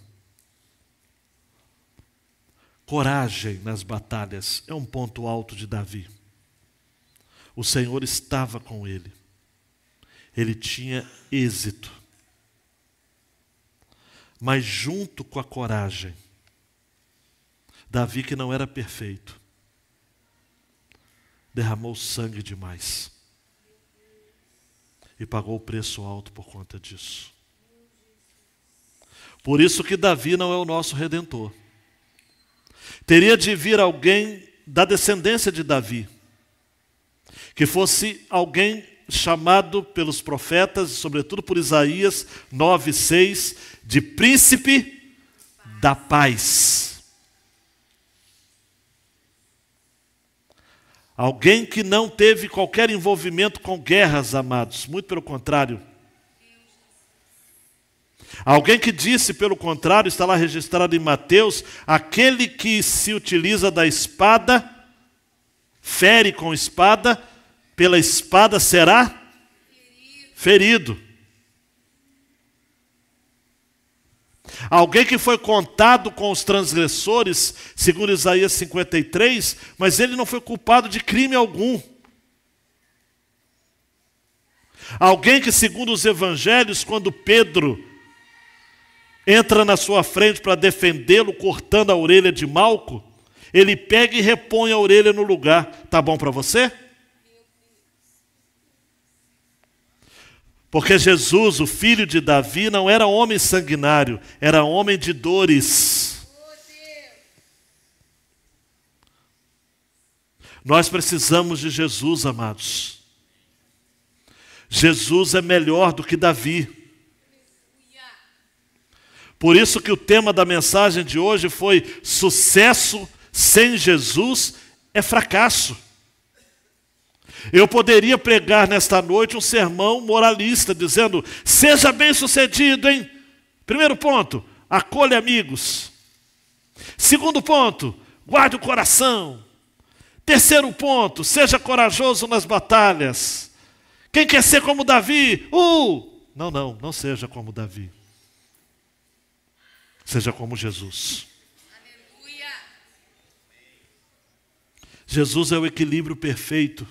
Coragem nas batalhas é um ponto alto de Davi. O Senhor estava com ele. Ele tinha êxito. Mas junto com a coragem, Davi, que não era perfeito, derramou sangue demais. E pagou o preço alto por conta disso. Por isso que Davi não é o nosso redentor. Teria de vir alguém da descendência de Davi, que fosse alguém chamado pelos profetas, sobretudo por Isaías 9:6, de príncipe da paz. Alguém que não teve qualquer envolvimento com guerras, amados, muito pelo contrário. Alguém que disse, pelo contrário, está lá registrado em Mateus, aquele que se utiliza da espada, fere com espada, pela espada será ferido. Alguém que foi contado com os transgressores, segundo Isaías 53, mas ele não foi culpado de crime algum. Alguém que, segundo os evangelhos, quando Pedro entra na sua frente para defendê-lo, cortando a orelha de Malco, ele pega e repõe a orelha no lugar. Tá bom para você? Porque Jesus, o filho de Davi, não era homem sanguinário, era homem de dores. Nós precisamos de Jesus, amados. Jesus é melhor do que Davi. Por isso que o tema da mensagem de hoje foi: sucesso sem Jesus é fracasso. Eu poderia pregar nesta noite um sermão moralista, dizendo: seja bem-sucedido, hein? Primeiro ponto, acolha amigos. Segundo ponto, guarde o coração. Terceiro ponto, seja corajoso nas batalhas. Quem quer ser como Davi? Não seja como Davi. Seja como Jesus. Aleluia. Jesus é o equilíbrio perfeito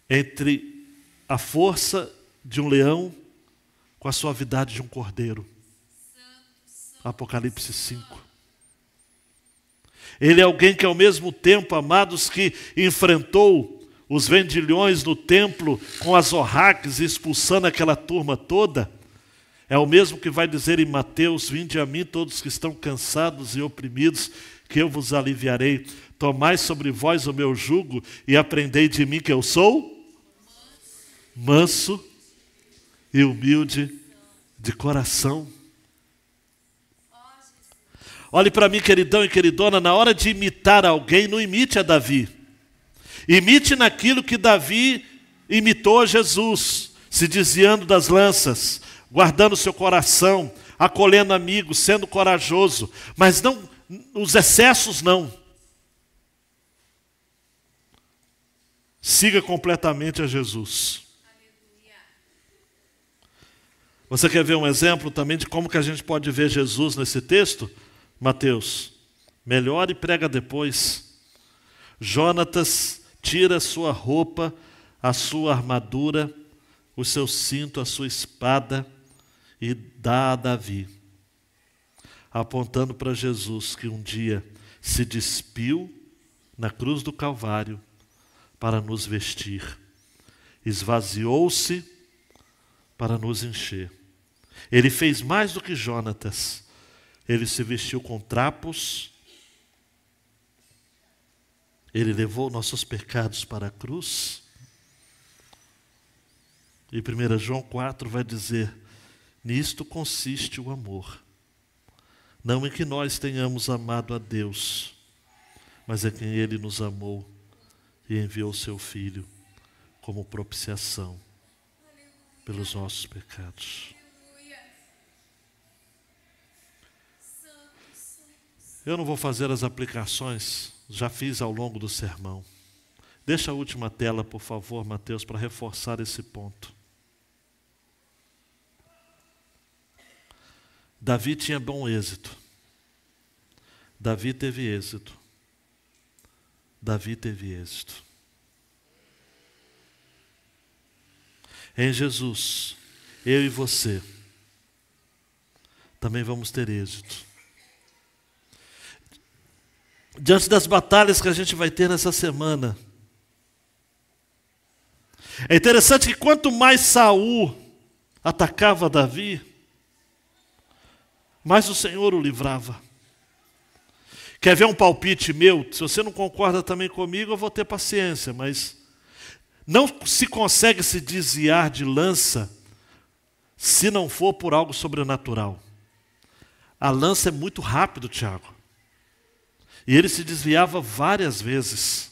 entre a força de um leão com a suavidade de um cordeiro. Apocalipse 5. Ele é alguém que, ao mesmo tempo, amados, que enfrentou os vendilhões no templo com as orraques, expulsando aquela turma toda, é o mesmo que vai dizer em Mateus: vinde a mim todos que estão cansados e oprimidos, que eu vos aliviarei. Tomai sobre vós o meu jugo e aprendei de mim, que eu sou manso e humilde de coração. Olhe para mim, queridão e queridona, na hora de imitar alguém, não imite a Davi. Imite naquilo que Davi imitou a Jesus, se desviando das lanças, guardando seu coração, acolhendo amigos, sendo corajoso, mas não os excessos não. Siga completamente a Jesus. Você quer ver um exemplo também de como que a gente pode ver Jesus nesse texto? Mateus, melhora e prega depois. Jonatas tira a sua roupa, a sua armadura, o seu cinto, a sua espada e dá a Davi, apontando para Jesus, que um dia se despiu na cruz do Calvário para nos vestir, esvaziou-se para nos encher. Ele fez mais do que Jonatas. Ele se vestiu com trapos, ele levou nossos pecados para a cruz. E 1 João 4 vai dizer: nisto consiste o amor, não em que nós tenhamos amado a Deus, mas é que Ele nos amou e enviou seu Filho como propiciação pelos nossos pecados. Eu não vou fazer as aplicações, já fiz ao longo do sermão. Deixa a última tela, por favor, Mateus, para reforçar esse ponto. Davi tinha bom êxito. Davi teve êxito. Davi teve êxito. Em Jesus, eu e você também vamos ter êxito. Diante das batalhas que a gente vai ter nessa semana, É interessante que quanto mais Saul atacava Davi, mais o Senhor o livrava. Quer ver um palpite meu? Se você não concorda também comigo, eu vou ter paciência, mas não se consegue se desviar de lança se não for por algo sobrenatural. A lança é muito rápido, Tiago. E ele se desviava várias vezes.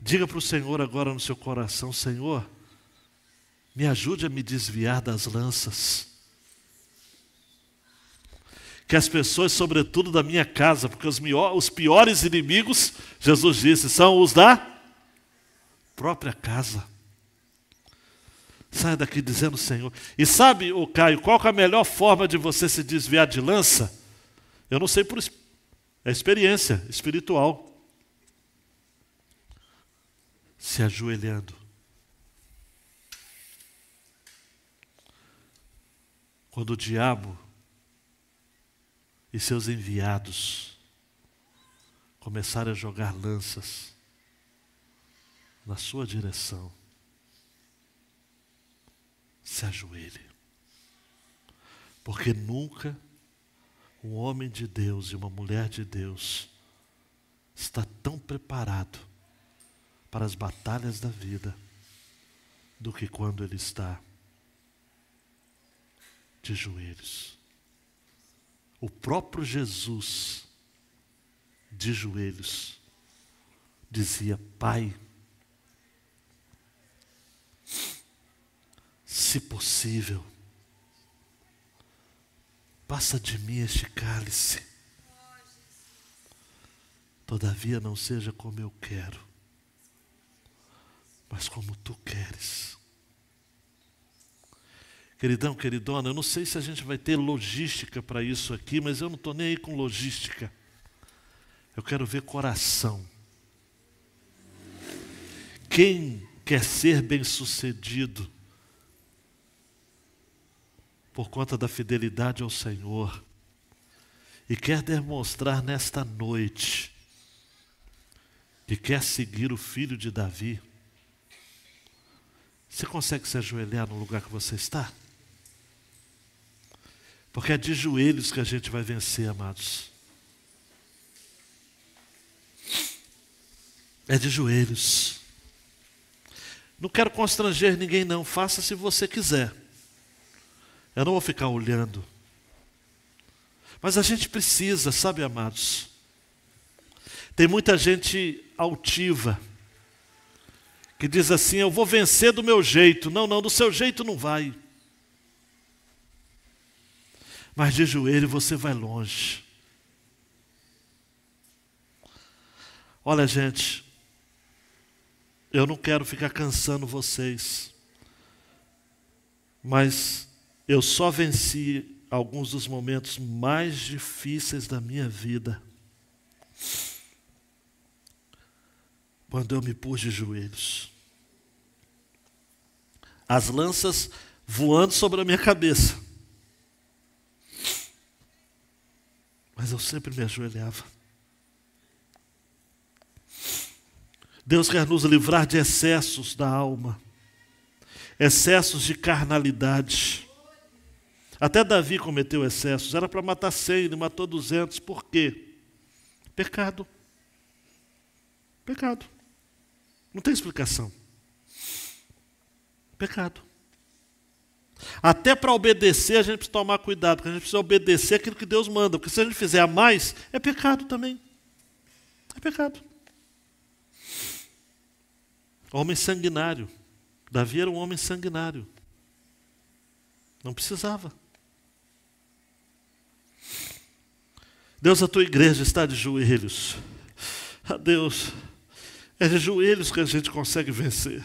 Diga para o Senhor agora no seu coração: Senhor, me ajude a me desviar das lanças. Que as pessoas, sobretudo da minha casa, porque os piores inimigos, Jesus disse, são os da própria casa. Saia daqui dizendo Senhor. E sabe, ô Caio, qual que é a melhor forma de você se desviar de lança? Eu não sei por experiência espiritual. Se ajoelhando. Quando o diabo e seus enviados começarem a jogar lanças na sua direção, se ajoelhe. Porque nunca um homem de Deus e uma mulher de Deus está tão preparado para as batalhas da vida do que quando ele está de joelhos. O próprio Jesus, de joelhos, dizia: Pai, se possível, passa de mim este cálice. Todavia não seja como eu quero, mas como tu queres. Queridão, queridona, eu não sei se a gente vai ter logística para isso aqui, mas eu não estou nem aí com logística. Eu quero ver coração. Quem quer ser bem-sucedido por conta da fidelidade ao Senhor e quer demonstrar nesta noite que quer seguir o filho de Davi, você consegue se ajoelhar no lugar que você está? Porque é de joelhos que a gente vai vencer, amados. É de joelhos. Não quero constranger ninguém não, faça se você quiser. Eu não vou ficar olhando. Mas a gente precisa, sabe, amados? Tem muita gente altiva, que diz assim: eu vou vencer do meu jeito. Não, do seu jeito não vai. Mas de joelho você vai longe. Olha, gente, eu não quero ficar cansando vocês, mas eu só venci alguns dos momentos mais difíceis da minha vida quando eu me pus de joelhos. As lanças voando sobre a minha cabeça. Mas eu sempre me ajoelhava. Deus quer nos livrar de excessos da alma, excessos de carnalidade. Até Davi cometeu excessos. Era para matar 100, ele matou 200. Por quê? Pecado. Pecado. Não tem explicação. Pecado. Até para obedecer a gente precisa tomar cuidado, porque a gente precisa obedecer aquilo que Deus manda, porque se a gente fizer a mais, é pecado também. É pecado. Homem sanguinário. Davi era um homem sanguinário. Não precisava. Deus, a tua igreja está de joelhos. Ah, Deus, é de joelhos que a gente consegue vencer.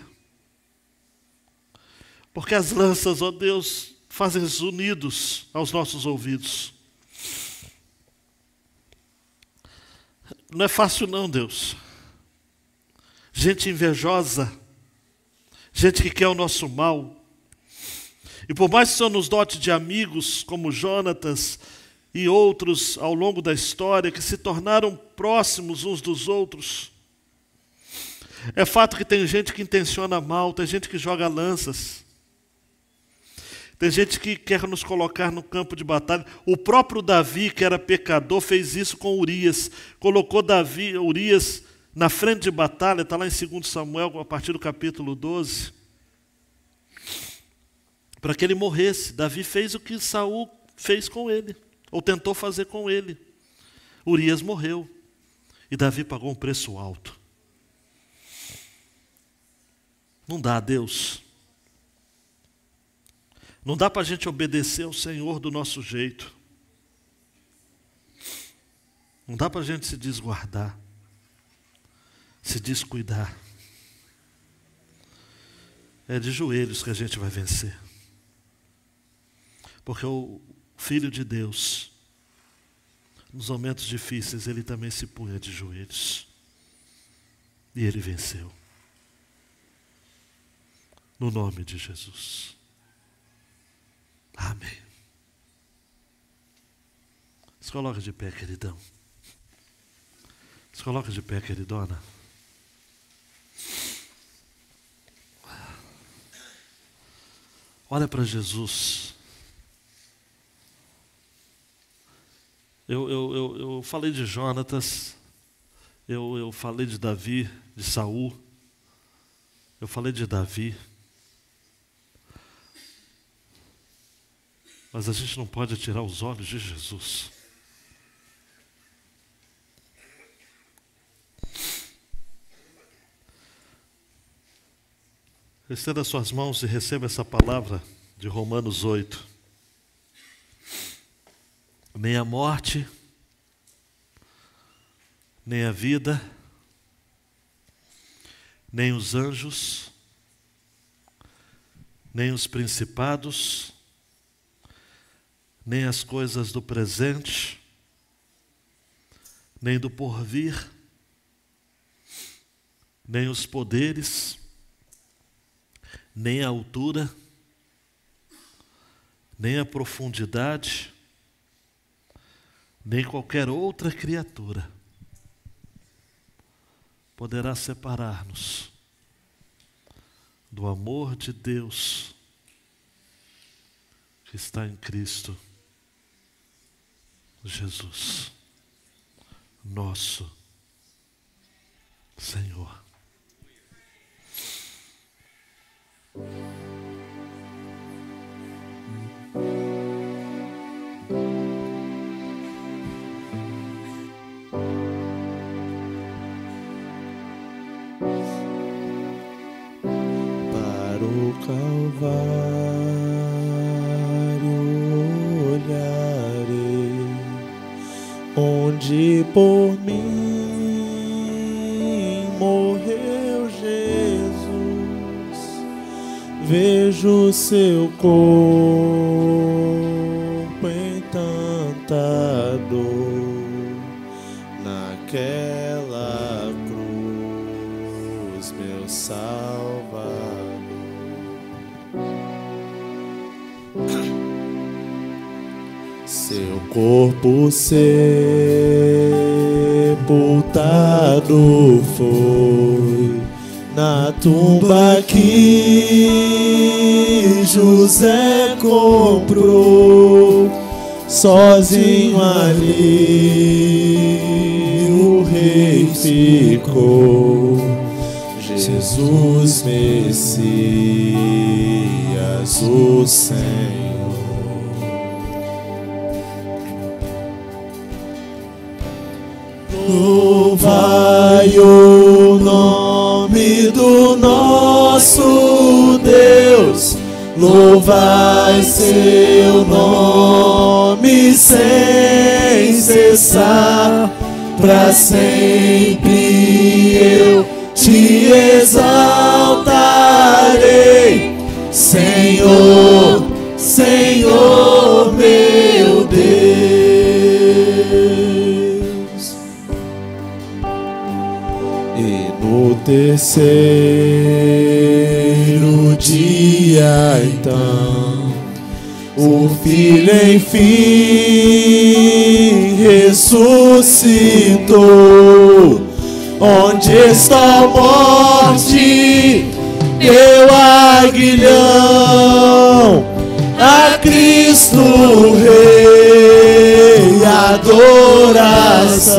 Porque as lanças, ó Deus, fazem unidos aos nossos ouvidos. Não é fácil não, Deus. Gente invejosa, gente que quer o nosso mal. E por mais que o Senhor nos dote de amigos como Jonatas e outros ao longo da história que se tornaram próximos uns dos outros. É fato que tem gente que intenciona mal, tem gente que joga lanças, tem gente que quer nos colocar no campo de batalha. O próprio Davi, que era pecador, fez isso com Urias. Colocou Urias na frente de batalha, está lá em 2 Samuel, a partir do capítulo 12, para que ele morresse. Davi fez o que Saul fez com ele, ou tentou fazer com ele. Urias morreu, e Davi pagou um preço alto. Não dá, Deus. Não dá para a gente obedecer ao Senhor do nosso jeito. Não dá para a gente se desguardar, se descuidar. É de joelhos que a gente vai vencer. Porque o Filho de Deus, nos momentos difíceis, ele também se punha de joelhos. E ele venceu. No nome de Jesus. Amém. Se coloca de pé, queridão. Se coloca de pé, queridona. Olha para Jesus. Eu falei de Jonatas, eu falei de Davi, de Saul, eu falei de Davi. Mas a gente não pode tirar os olhos de Jesus. Estenda as suas mãos e receba essa palavra de Romanos 8. Nem a morte, nem a vida, nem os anjos, nem os principados, nem as coisas do presente, nem do porvir, nem os poderes, nem a altura, nem a profundidade, nem qualquer outra criatura poderá separar-nos do amor de Deus que está em Cristo Jesus, nosso Senhor. Para o Calvário olharei, onde por mim morreu Jesus. Vejo seu corpo em tanta dor, naquela cruz, meu Salvador. Seu corpo sepultado foi na tumba que José comprou. Sozinho ali o rei ficou, Jesus Messias, o Senhor. Louvai o nome do nosso Deus, louvai seu nome sem cessar. Pra sempre eu te exaltarei, Senhor, Senhor meu Deus. E no terceiro dia então o Filho enfim ressuscitou. Onde está a morte, teu aguilhão? A Cristo Rei, adoração.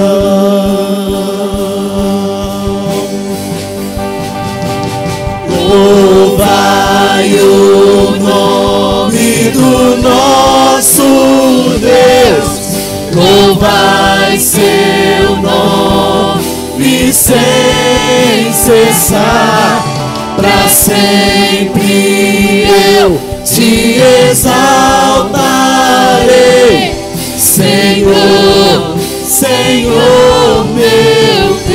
Louvai o nome do nosso Deus, louvai seu nome sem cessar. Pra sempre eu te exaltarei, Senhor, Senhor meu Deus.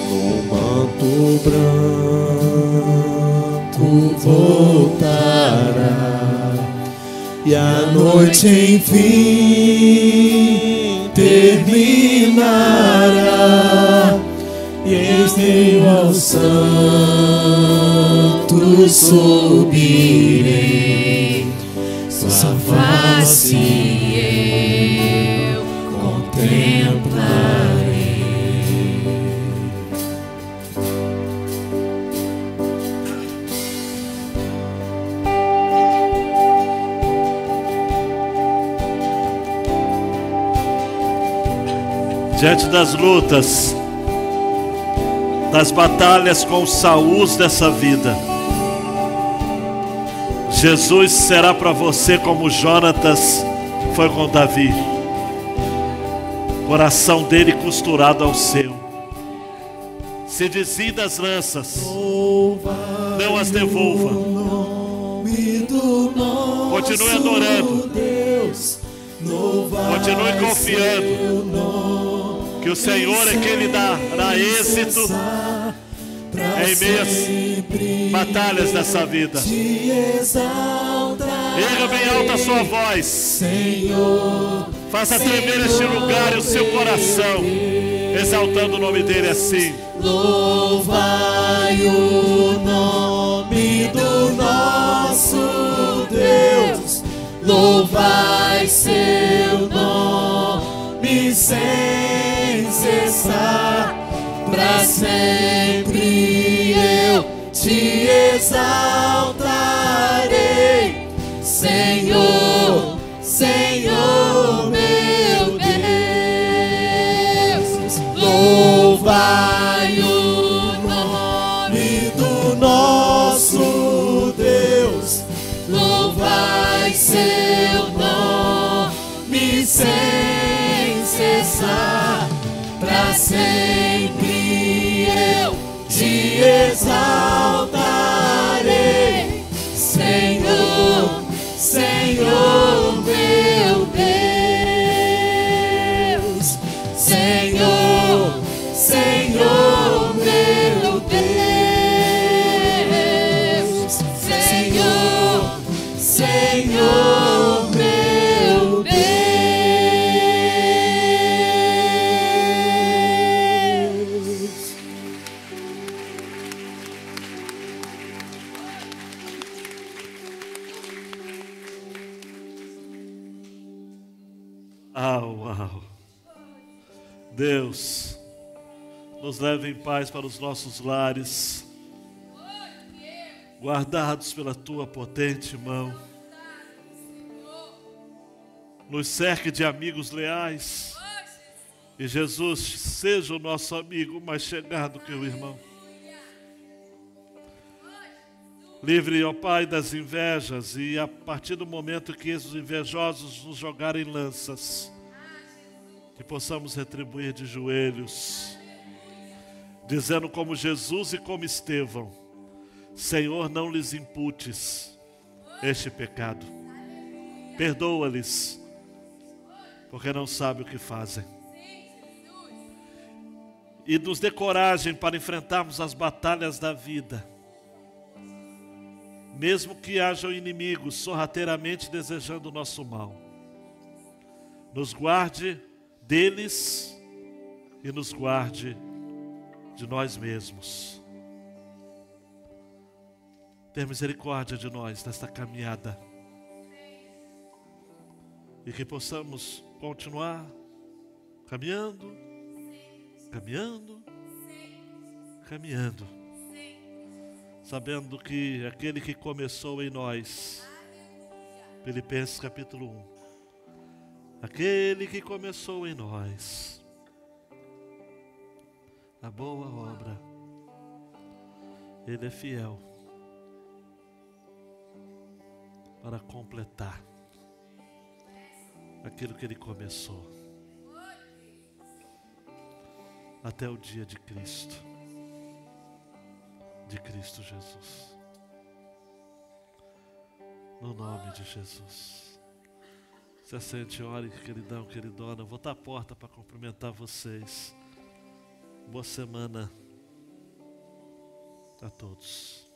No manto branco voltará, e a noite enfim terminará. E eis eu aos santos subirei, sua face eu contemplarei. Diante das lutas, das batalhas com os Saúls dessa vida, Jesus será para você como Jonatas foi com Davi, coração dele costurado ao seu. Se desvie das lanças, não as devolva, continue adorando, continue confiando que o Senhor é quem lhe dará êxito em meias batalhas dessa vida. Erga bem alta a sua voz, faça tremer este lugar e o seu coração, exaltando o nome dele assim. Louvai o nome do nosso Deus, louvai seu nome sem cessar. Pra sempre eu te exaltarei, Senhor, Senhor meu Deus. Louvai o nome do nosso Deus, louvai seu nome sem cessar. Pra sempre eu te exaltarei, Senhor, Senhor meu Deus. Senhor, Senhor meu Deus. Senhor, Senhor meu Deus. Uau. Deus, nos leve em paz para os nossos lares, guardados pela tua potente mão. Nos cerque de amigos leais, e Jesus seja o nosso amigo mais chegado que o irmão. Livre, ó Pai, das invejas, e a partir do momento que os invejosos nos jogarem lanças, que possamos retribuir de joelhos, dizendo como Jesus e como Estevão: Senhor, não lhes imputes este pecado, perdoa-lhes, porque não sabem o que fazem. E nos dê coragem para enfrentarmos as batalhas da vida, mesmo que hajam inimigos sorrateiramente desejando o nosso mal. Nos guarde deles e nos guarde de nós mesmos. ter misericórdia de nós nesta caminhada. E que possamos continuar caminhando, sabendo que aquele que começou em nós, Filipenses capítulo 1, aquele que começou em nós a boa obra, Ele é fiel para completar aquilo que Ele começou até o dia de Cristo Jesus. No nome de Jesus. Se assente, ore, queridão, queridona. Eu vou estar à porta para cumprimentar vocês. Boa semana a todos.